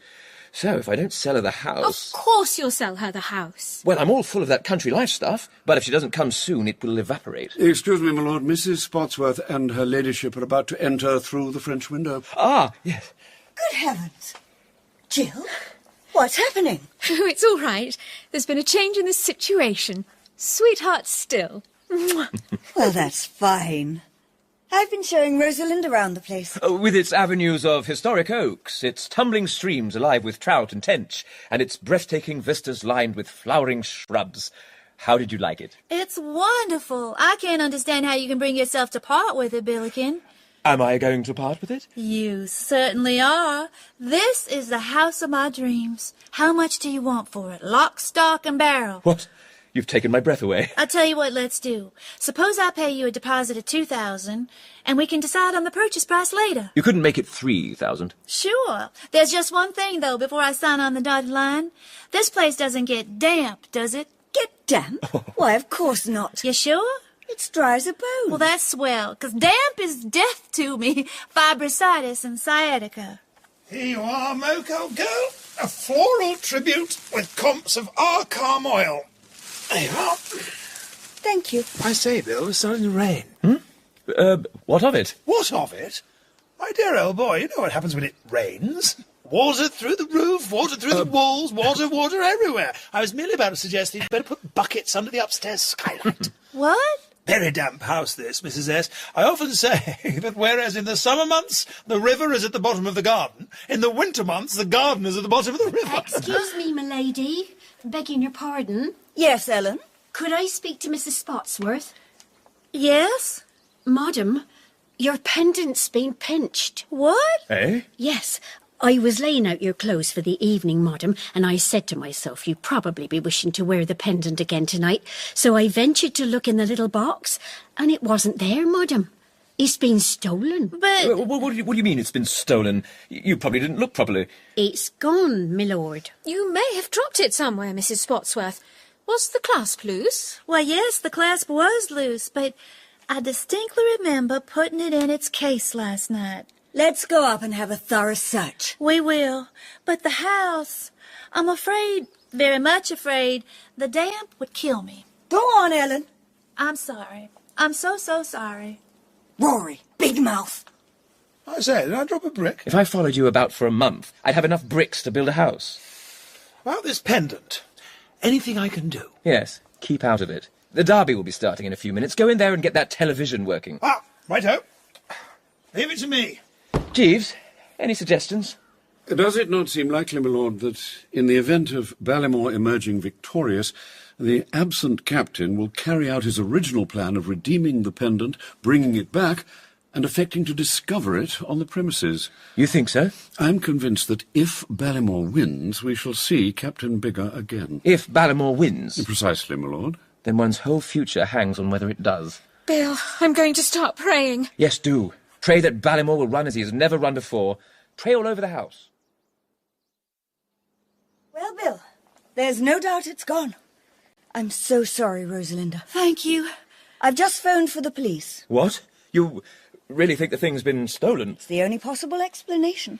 So, if I don't sell her the house... Of course you'll sell her the house. Well, I'm all full of that country life stuff, but if she doesn't come soon, it will evaporate. Excuse me, my lord. Mrs. Spotsworth and her ladyship are about to enter through the French window. Ah, yes. Good heavens. Jill, what's happening? Oh, it's all right. There's been a change in the situation. Sweetheart still. Well, that's fine. I've been showing Rosalind around the place. With its avenues of historic oaks, its tumbling streams alive with trout and tench, and its breathtaking vistas lined with flowering shrubs. How did you like it? It's wonderful. I can't understand how you can bring yourself to part with it, Billiken. Am I going to part with it? You certainly are. This is the house of my dreams. How much do you want for it? Lock, stock, and barrel. What? You've taken my breath away. I'll tell you what, let's do. Suppose I pay you a deposit of $2,000, and we can decide on the purchase price later. You couldn't make it 3,000. Sure. There's just one thing, though, before I sign on the dotted line. This place doesn't get damp, does it? Get damp? Why, of course not. You sure? It's dry as a bone. Well, that's swell, 'cause damp is death to me. Fibrositis and sciatica. Here you are, Moco girl. A floral tribute with comps of R. Carmoyle. There you are. Thank you. I say, Bill, it's starting to rain. What of it? What of it? My dear old boy, you know what happens when it rains. Water through the roof, water through the walls, water everywhere. I was merely about to suggest that you'd better put buckets under the upstairs skylight. What? Very damp house, this, Mrs. S. I often say that whereas in the summer months the river is at the bottom of the garden, in the winter months the garden is at the bottom of the river. Excuse me, my lady. Begging your pardon. Yes, Ellen? Could I speak to Mrs. Spotsworth? Yes? Madam, your pendant's been pinched. What? Eh? Yes. I was laying out your clothes for the evening, madam, and I said to myself, you'd probably be wishing to wear the pendant again tonight. So I ventured to look in the little box, and it wasn't there, madam. It's been stolen. But... What do you mean it's been stolen? You probably didn't look properly. It's gone, my lord. You may have dropped it somewhere, Mrs. Spotsworth. Was the clasp loose? Why, yes, the clasp was loose, but I distinctly remember putting it in its case last night. Let's go up and have a thorough search. We will. But the house, I'm afraid, very much afraid, the damp would kill me. Go on, Ellen. I'm sorry. I'm so sorry. Rory, big mouth. I say, did I drop a brick? If I followed you about for a month, I'd have enough bricks to build a house. About this pendant, anything I can do? Yes, keep out of it. The derby will be starting in a few minutes. Go in there and get that television working. Ah, righto. Leave it to me. Jeeves, any suggestions? Does it not seem likely, my lord, that in the event of Ballymore emerging victorious, the absent captain will carry out his original plan of redeeming the pendant, bringing it back, and effecting to discover it on the premises? You think so? I'm convinced that if Ballymore wins, we shall see Captain Biggar again. If Ballymore wins? Precisely, my lord. Then one's whole future hangs on whether it does. Bill, I'm going to start praying. Yes, do. Pray that Ballymore will run as he has never run before. Pray all over the house. Well, Bill, there's no doubt it's gone. I'm so sorry, Rosalinda. Thank you. I've just phoned for the police. What? You really think the thing's been stolen? It's the only possible explanation.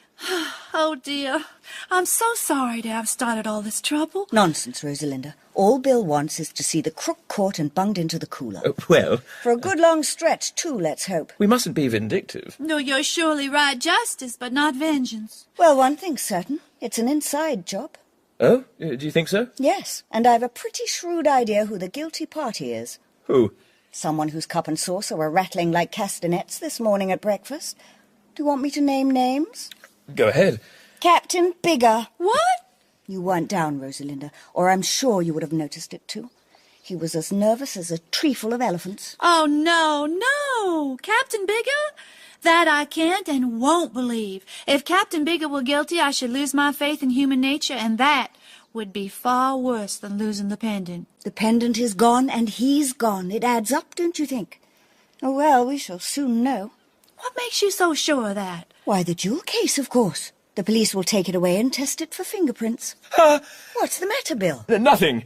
Oh, dear. I'm so sorry to have started all this trouble. Nonsense, Rosalinda. All Bill wants is to see the crook caught and bunged into the cooler. Well... For a good long stretch, too, let's hope. We mustn't be vindictive. No, you're surely right. Justice, but not vengeance. Well, one thing's certain. It's an inside job. Oh? Do you think so? Yes, and I've a pretty shrewd idea who the guilty party is. Who? Someone whose cup and saucer were rattling like castanets this morning at breakfast. Do you want me to name names? Go ahead. Captain Biggar. What? You weren't down, Rosalinda, or I'm sure you would have noticed it too. He was as nervous as a tree full of elephants. Oh, no. Captain Biggar? That I can't and won't believe. If Captain Biggar were guilty, I should lose my faith in human nature, and that would be far worse than losing the pendant. The pendant is gone, and he's gone. It adds up, don't you think? Oh, well, we shall soon know. What makes you so sure of that? Why, the jewel case, of course. The police will take it away and test it for fingerprints. What's the matter, Bill? Nothing.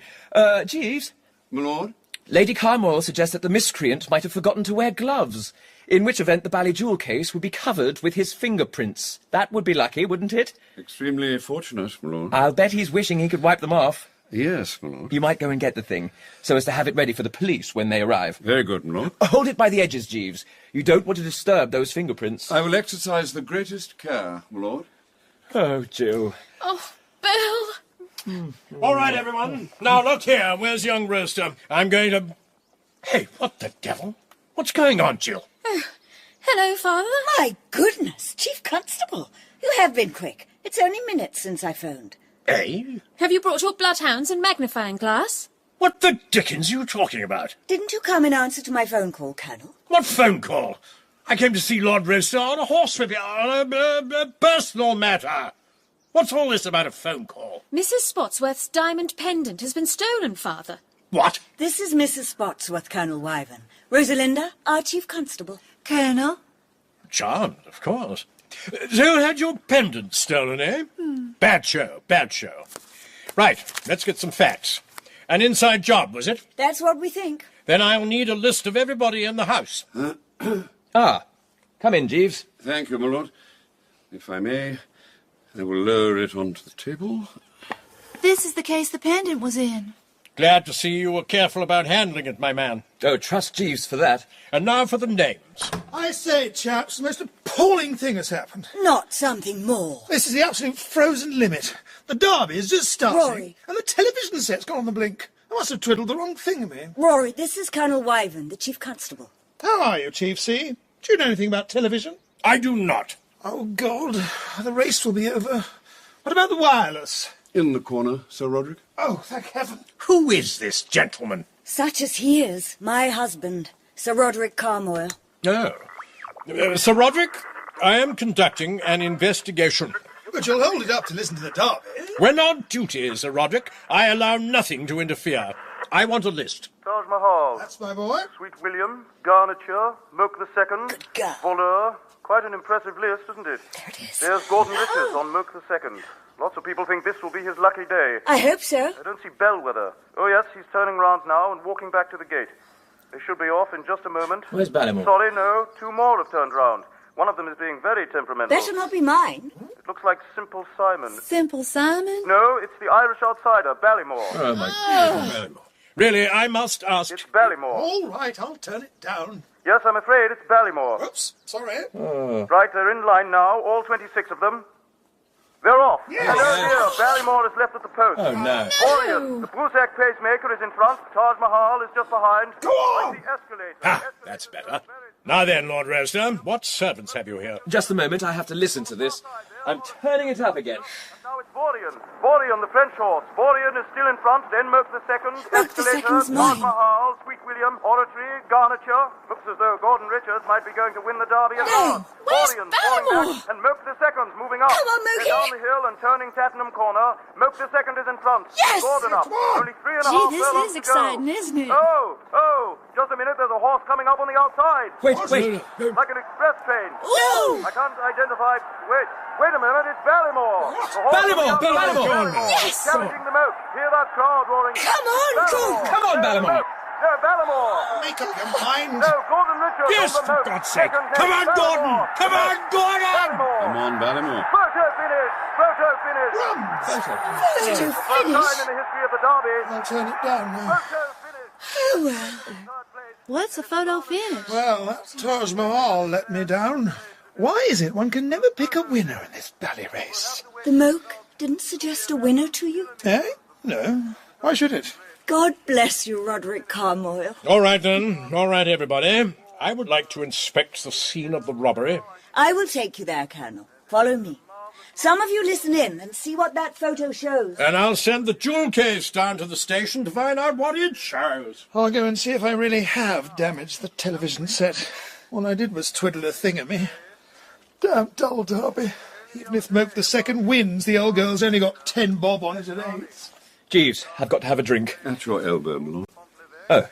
Jeeves? My lord? Lady Carmoyle suggests that the miscreant might have forgotten to wear gloves, in which event the Ballyjewel case would be covered with his fingerprints. That would be lucky, wouldn't it? Extremely fortunate, my lord. I'll bet he's wishing he could wipe them off. Yes, my lord. You might go and get the thing, so as to have it ready for the police when they arrive. Very good, my lord. Hold it by the edges, Jeeves. You don't want to disturb those fingerprints. I will exercise the greatest care, my lord. Oh, Jill. Oh, Bill! All right, everyone. Now, look here. Where's young Rowcester? I'm going to... Hey, what the devil? What's going on, Jill? Oh, hello, Father. My goodness, Chief Constable. You have been quick. It's only minutes since I phoned. Eh? Have you brought your bloodhounds and magnifying glass? What the dickens are you talking about? Didn't you come in answer to my phone call, Colonel? What phone call? I came to see Lord Rowcester on a horsewhip, on a personal matter. What's all this about a phone call? Mrs. Spotsworth's diamond pendant has been stolen, Father. What? This is Mrs. Spotsworth, Colonel Wyvern. Rosalinda, our Chief Constable. Colonel? Charmed, of course. So you had your pendant stolen, eh? Bad show, bad show. Right, let's get some facts. An inside job, was it? That's what we think. Then I'll need a list of everybody in the house. Come in, Jeeves. Thank you, my lord. If I may, I will lower it onto the table. This is the case the pendant was in. Glad to see you were careful about handling it, my man. Oh, trust Jeeves for that. And now for the names. I say, chaps, the most appalling thing has happened. Not something more. This is the absolute frozen limit. The derby is just starting, Rory. and the television set's gone on the blink. I must have twiddled the wrong thingamy. Rory, this is Colonel Wyvern, the Chief Constable. How are you, Chief C? Do you know anything about television? I do not. Oh, God, the race will be over. What about the wireless? In the corner, Sir Roderick. Oh, thank heaven. Who is this gentleman? Such as he is, my husband, Sir Roderick Carmoyle. Oh. Sir Roderick, I am conducting an investigation. But you'll hold it up to listen to the derby. When on duty, Sir Roderick, I allow nothing to interfere. I want a list. Taj Mahal. That's my boy. Sweet William, Garniture, Moke II, God. Voleur. Quite an impressive list, isn't it? There it is. There's Gordon Richards on Moke II. Lots of people think this will be his lucky day. I hope so. I don't see Bellwether. Oh, yes, he's turning round now and walking back to the gate. They should be off in just a moment. Where's Ballymore? Sorry, no. Two more have turned round. One of them is being very temperamental. Better not be mine. It looks like Simple Simon. Simple Simon? No, it's the Irish outsider, Ballymore. Oh, my God. Ballymore. Really, I must ask... It's Ballymore. All right, I'll turn it down. Yes, I'm afraid it's Ballymore. Oops, sorry. Right, they're in line now, all 26 of them. They're off. Yes. And oh dear, Ballymore is left at the post. Oh, no. Orient, the Brusac pacemaker is in front. Taj Mahal is just behind. Go on! Like the escalator. Ah, that's better. Now then, Lord Rowcester, what servants have you here? Just a moment, I have to listen to this. I'm turning it up again. And now it's Vorian. Vorian, the French horse. Vorian is still in front, then Moke II, Escalator, II's Taj mine. Mahal, Sweet William, Oratory, Garniture. Looks as though Gordon Richards might be going to win the derby at last. Where's Vorian Ballymore? falling back, and Moke II's moving up. Come on, Moke. They're down the hill and turning Tattenham Corner. Moke II is in front. Yes! Gordon up. Come on. Only 3.5 Gee, this furlongs is to go. exciting, isn't it? Oh, just a minute, there's a horse coming up on the outside. Wait. Like an express train. No! I can't identify... Wait a minute, it's Ballymore. The horse Ballymore, on the outside is Ballymore. He's challenging the Moke. Hear that crowd roaring. Come on, Ballymore. Come on, Ballymore. No, Ballymore. Make up your mind. No, Gordon Richards Yes, on the for Moke. God's sake. Second Come next, on, Gordon. Ballymore. Come on, Gordon. Ballymore. Come on, Ballymore. Photo finish. Photo finish. To First finish. time in the history of the derby. I'll turn it down now. Photo finish. Oh, well. Third place. What's a photo finish? Well, that Taj Mahal let me down. Why is it one can never pick a winner in this bally race? The Moke didn't suggest a winner to you? Eh? No. Why should it? God bless you, Roderick Carmoyle. All right, then. All right, everybody. I would like to inspect the scene of the robbery. I will take you there, Colonel. Follow me. Some of you listen in and see what that photo shows. And I'll send the jewel case down to the station to find out what it shows. I'll go and see if I really have damaged the television set. All I did was twiddle a thingamy. Damn dull derby. Even if Moke II wins, the old girl's only got 10 bob on it at 8. Jeeves, I've got to have a drink. At your elbow, my lord. Oh.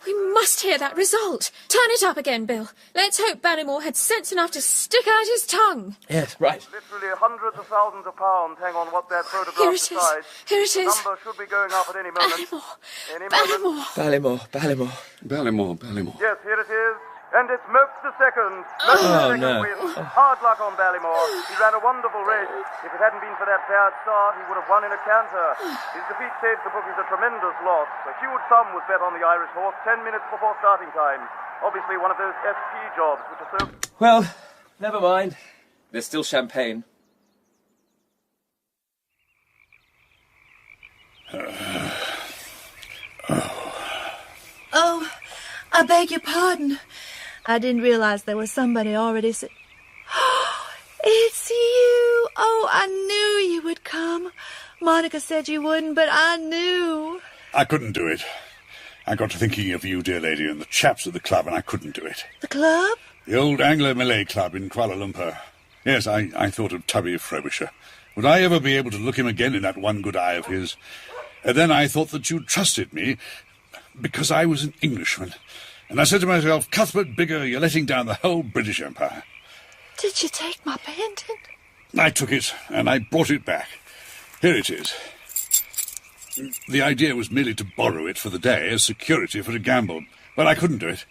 We must hear that result. Turn it up again, Bill. Let's hope Ballymore had sense enough to stick out his tongue. Yes, right. Literally hundreds of thousands of pounds hang on what that photograph Here it is. decides. Here it is. The number should be going up at any moment. Ballymore. Ballymore. Yes, here it is. And it's Mopes the second. Oh, no. Wins. Hard luck on Ballymore. He ran a wonderful race. If it hadn't been for that bad start, he would have won in a canter. His defeat saves the bookies a tremendous loss. A huge sum was bet on the Irish horse 10 minutes before starting time. Obviously one of those SP jobs, which are so... Well, never mind. There's still champagne. Oh, I beg your pardon. I didn't realize there was somebody already It's you! Oh, I knew you would come. Monica said you wouldn't, but I knew. I couldn't do it. I got to thinking of you, dear lady, and the chaps at the club, and I couldn't do it. The club? The old Anglo-Malay club in Kuala Lumpur. Yes, I thought of Tubby of Frobisher. Would I ever be able to look him again in that one good eye of his? And then I thought that you trusted me because I was an Englishman. And I said to myself, Cuthbert Biggar, you're letting down the whole British Empire. Did you take my pendant? I took it, and I brought it back. Here it is. The idea was merely to borrow it for the day as security for a gamble. But I couldn't do it.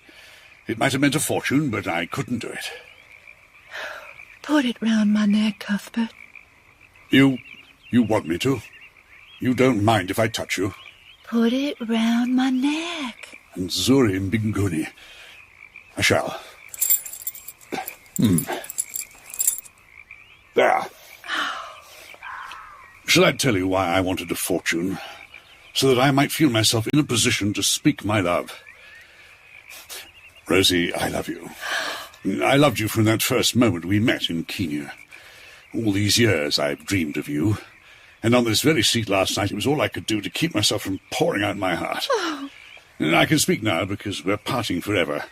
It might have meant a fortune, but I couldn't do it. Put it round my neck, Cuthbert. You want me to? You don't mind if I touch you? Put it round my neck. And Zuri Mbinguni. I shall. There. Shall I tell you why I wanted a fortune? So that I might feel myself in a position to speak my love. Rosie, I love you. I loved you from that first moment we met in Kenya. All these years I've dreamed of you. And on this very seat last night, it was all I could do to keep myself from pouring out my heart. And I can speak now because we're parting forever.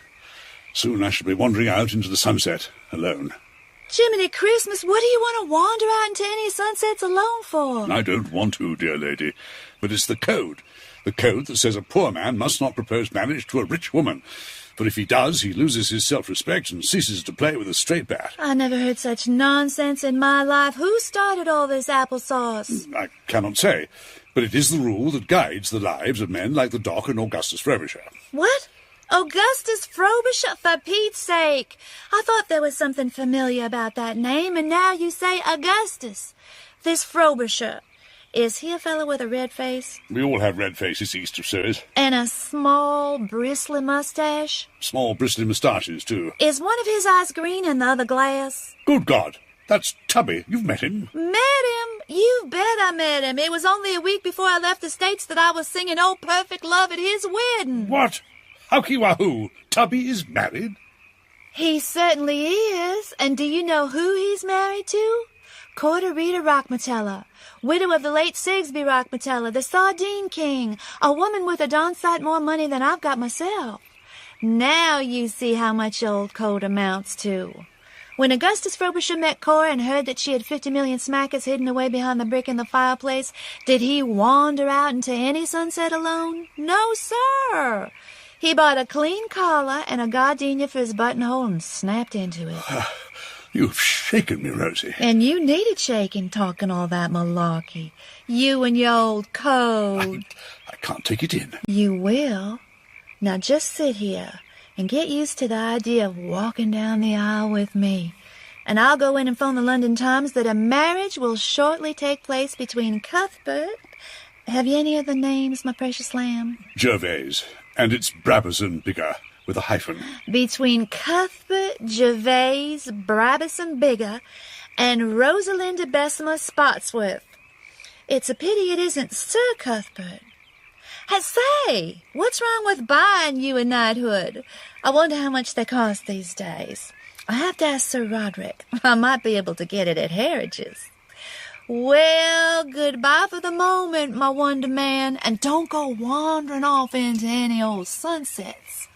Soon I shall be wandering out into the sunset, alone. Jiminy Christmas, what do you want to wander out into any sunsets alone for? I don't want to, dear lady, but it's the code. The code that says a poor man must not propose marriage to a rich woman. For if he does, he loses his self-respect and ceases to play with a straight bat. I never heard such nonsense in my life. Who started all this applesauce? I cannot say, but it is the rule that guides the lives of men like the Doc and Augustus Frobisher. What? Augustus Frobisher, for Pete's sake. I thought there was something familiar about that name, and now you say Augustus. This Frobisher, is he a fellow with a red face? We all have red faces east of Suez. And a small, bristly mustache? Small, bristly moustaches, too. Is one of his eyes green and the other glass? Good God, that's Tubby. You've met him. Met him? You bet I met him. It was only a week before I left the States that I was singing Oh Perfect Love at his wedding. What? Howky wahoo! Tubby is married? He certainly is. And do you know who he's married to? Corderita Rockmatella, widow of the late Sigsbee Rockmatella, the Sardine King, a woman with a darn sight more money than I've got myself. Now you see how much old Code amounts to. When Augustus Frobisher met Cora and heard that she had 50 million smackers hidden away behind the brick in the fireplace, did he wander out into any sunset alone? No, sir. He bought a clean collar and a gardenia for his buttonhole and snapped into it. You've shaken me, Rosie. And you needed shaking, talking all that malarkey. You and your old Code. I can't take it in. You will. Now just sit here and get used to the idea of walking down the aisle with me. And I'll go in and phone the London Times that a marriage will shortly take place between Cuthbert... Have you any other names, my precious lamb? Gervais. And it's Brabazon Biggar, with a hyphen. Between Cuthbert, Gervais, Brabazon Biggar, and Rosalinda Bessemer Spotsworth. It's a pity it isn't Sir Cuthbert. Say, what's wrong with buying you a knighthood? I wonder how much they cost these days. I have to ask Sir Roderick. I might be able to get it at Harridge's. Well, goodbye for the moment, my wonder man, and don't go wandering off into any old sunsets.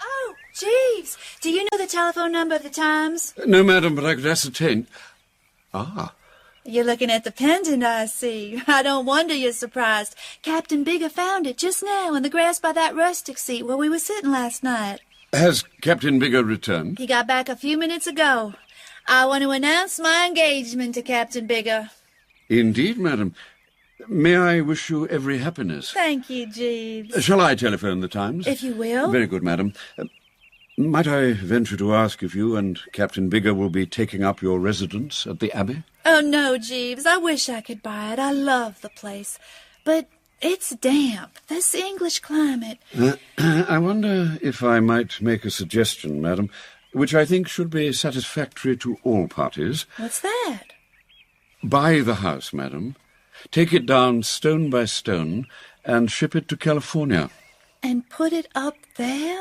Oh, Jeeves, do you know that telephone number of the Times? No, madam, but I could ascertain. Ah. You're looking at the pendant, I see. I don't wonder you're surprised. Captain Biggar found it just now in the grass by that rustic seat where we were sitting last night. Has Captain Biggar returned? He got back a few minutes ago. I want to announce my engagement to Captain Biggar. Indeed, madam. May I wish you every happiness? Thank you, Jeeves. Shall I telephone the Times? If you will. Very good, madam. Might I venture to ask if you and Captain Biggar will be taking up your residence at the Abbey? Oh, no, Jeeves. I wish I could buy it. I love the place. But it's damp. This English climate. I wonder if I might make a suggestion, madam, which I think should be satisfactory to all parties. What's that? Buy the house, madam. Take it down stone by stone and ship it to California. And put it up there?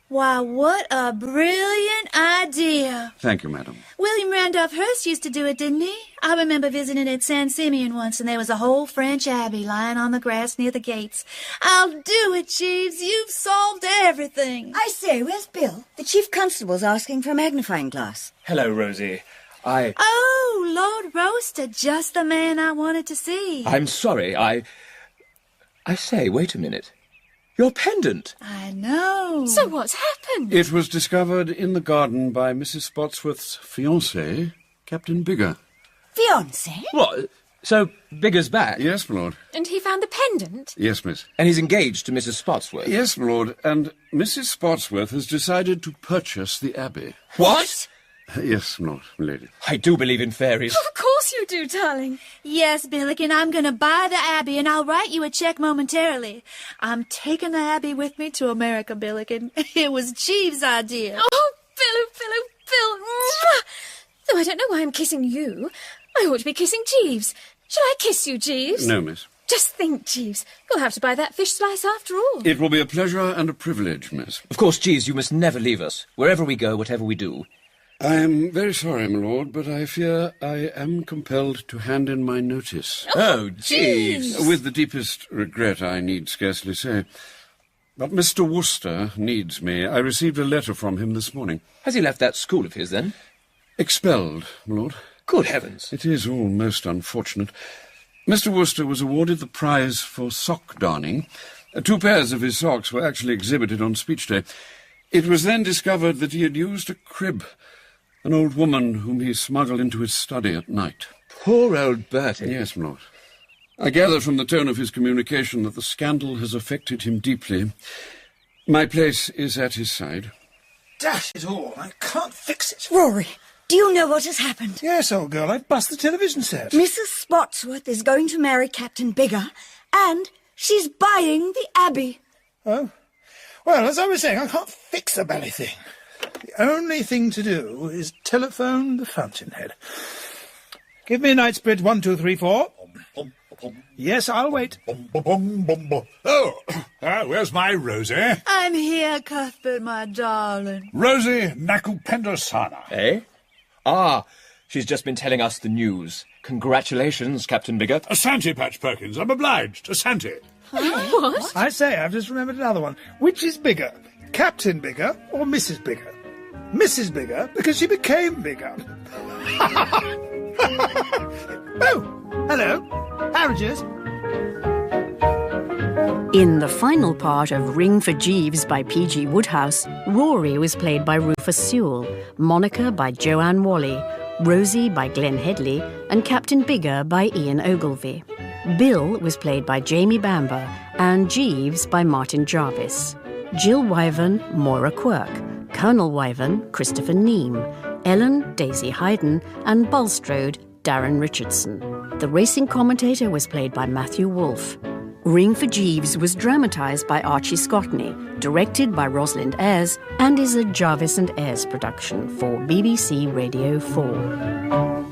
Why, what a brilliant idea. Thank you, madam. William Randolph Hearst used to do it, didn't he? I remember visiting at San Simeon once, and there was a whole French abbey lying on the grass near the gates. I'll do it, Jeeves. You've solved everything. I say, where's Bill? The chief constable's asking for a magnifying glass. Hello, Rosie. Oh, Lord Rowcester, just the man I wanted to see. I'm sorry, I say, wait a minute. Your pendant! I know. So what's happened? It was discovered in the garden by Mrs. Spotsworth's fiancé, Captain Biggar. Fiancé? What? So Biggar's back? Yes, my lord. And he found the pendant? Yes, miss. And he's engaged to Mrs. Spotsworth? Yes, my lord, and Mrs. Spotsworth has decided to purchase the Abbey. What? Yes, my lord, my lady. I do believe in fairies. Of course you do, darling. Yes, Billiken, I'm going to buy the Abbey, and I'll write you a check momentarily. I'm taking the Abbey with me to America, Billiken. It was Jeeves' idea. Oh, Bill. Though I don't know why I'm kissing you. I ought to be kissing Jeeves. Shall I kiss you, Jeeves? No, miss. Just think, Jeeves. You'll have to buy that fish slice after all. It will be a pleasure and a privilege, miss. Of course, Jeeves, you must never leave us. Wherever we go, whatever we do. I am very sorry, my lord, but I fear I am compelled to hand in my notice. Oh, Jeeves! With the deepest regret, I need scarcely say. But Mr. Wooster needs me. I received a letter from him this morning. Has he left that school of his, then? Expelled, my lord. Good heavens! It is all most unfortunate. Mr. Wooster was awarded the prize for sock darning. 2 pairs of his socks were actually exhibited on Speech Day. It was then discovered that he had used a crib, an old woman whom he smuggled into his study at night. Poor old Bertie. Yes, my lord. I gather from the tone of his communication that the scandal has affected him deeply. My place is at his side. Dash it all, I can't fix it. Rory, do you know what has happened? Yes, old girl, I've bust the television set. Mrs. Spotsworth is going to marry Captain Biggar, and she's buying the Abbey. Oh? Well, as I was saying, I can't fix the bally thing. The only thing to do is telephone the fountainhead. Give me Knightsbridge 1, 2, 3, 4. Yes, I'll wait. Oh, where's my Rosie? I'm here, Cuthbert, my darling. Rosie Nakupendasana. Eh? Ah, she's just been telling us the news. Congratulations, Captain Biggar. A Santy, Patch Perkins. I'm obliged. A Santy. What? I say, I've just remembered another one. Which is bigger, Captain Biggar or Mrs. Biggar? Mrs. Biggar, because she became bigger. Oh, hello. Harridges. In the final part of Ring for Jeeves by P.G. Wodehouse, Rory was played by Rufus Sewell, Monica by Joanne Whalley, Rosie by Glenn Headley, and Captain Biggar by Ian Ogilvy. Bill was played by Jamie Bamber, and Jeeves by Martin Jarvis. Jill Wyvern, Moira Quirk, Colonel Wyvern, Christopher Neame, Ellen, Daisy Hayden, and Bulstrode, Darren Richardson. The racing commentator was played by Matthew Wolfe. Ring for Jeeves was dramatised by Archie Scotney, directed by Rosalind Ayres, and is a Jarvis and Ayres production for BBC Radio 4.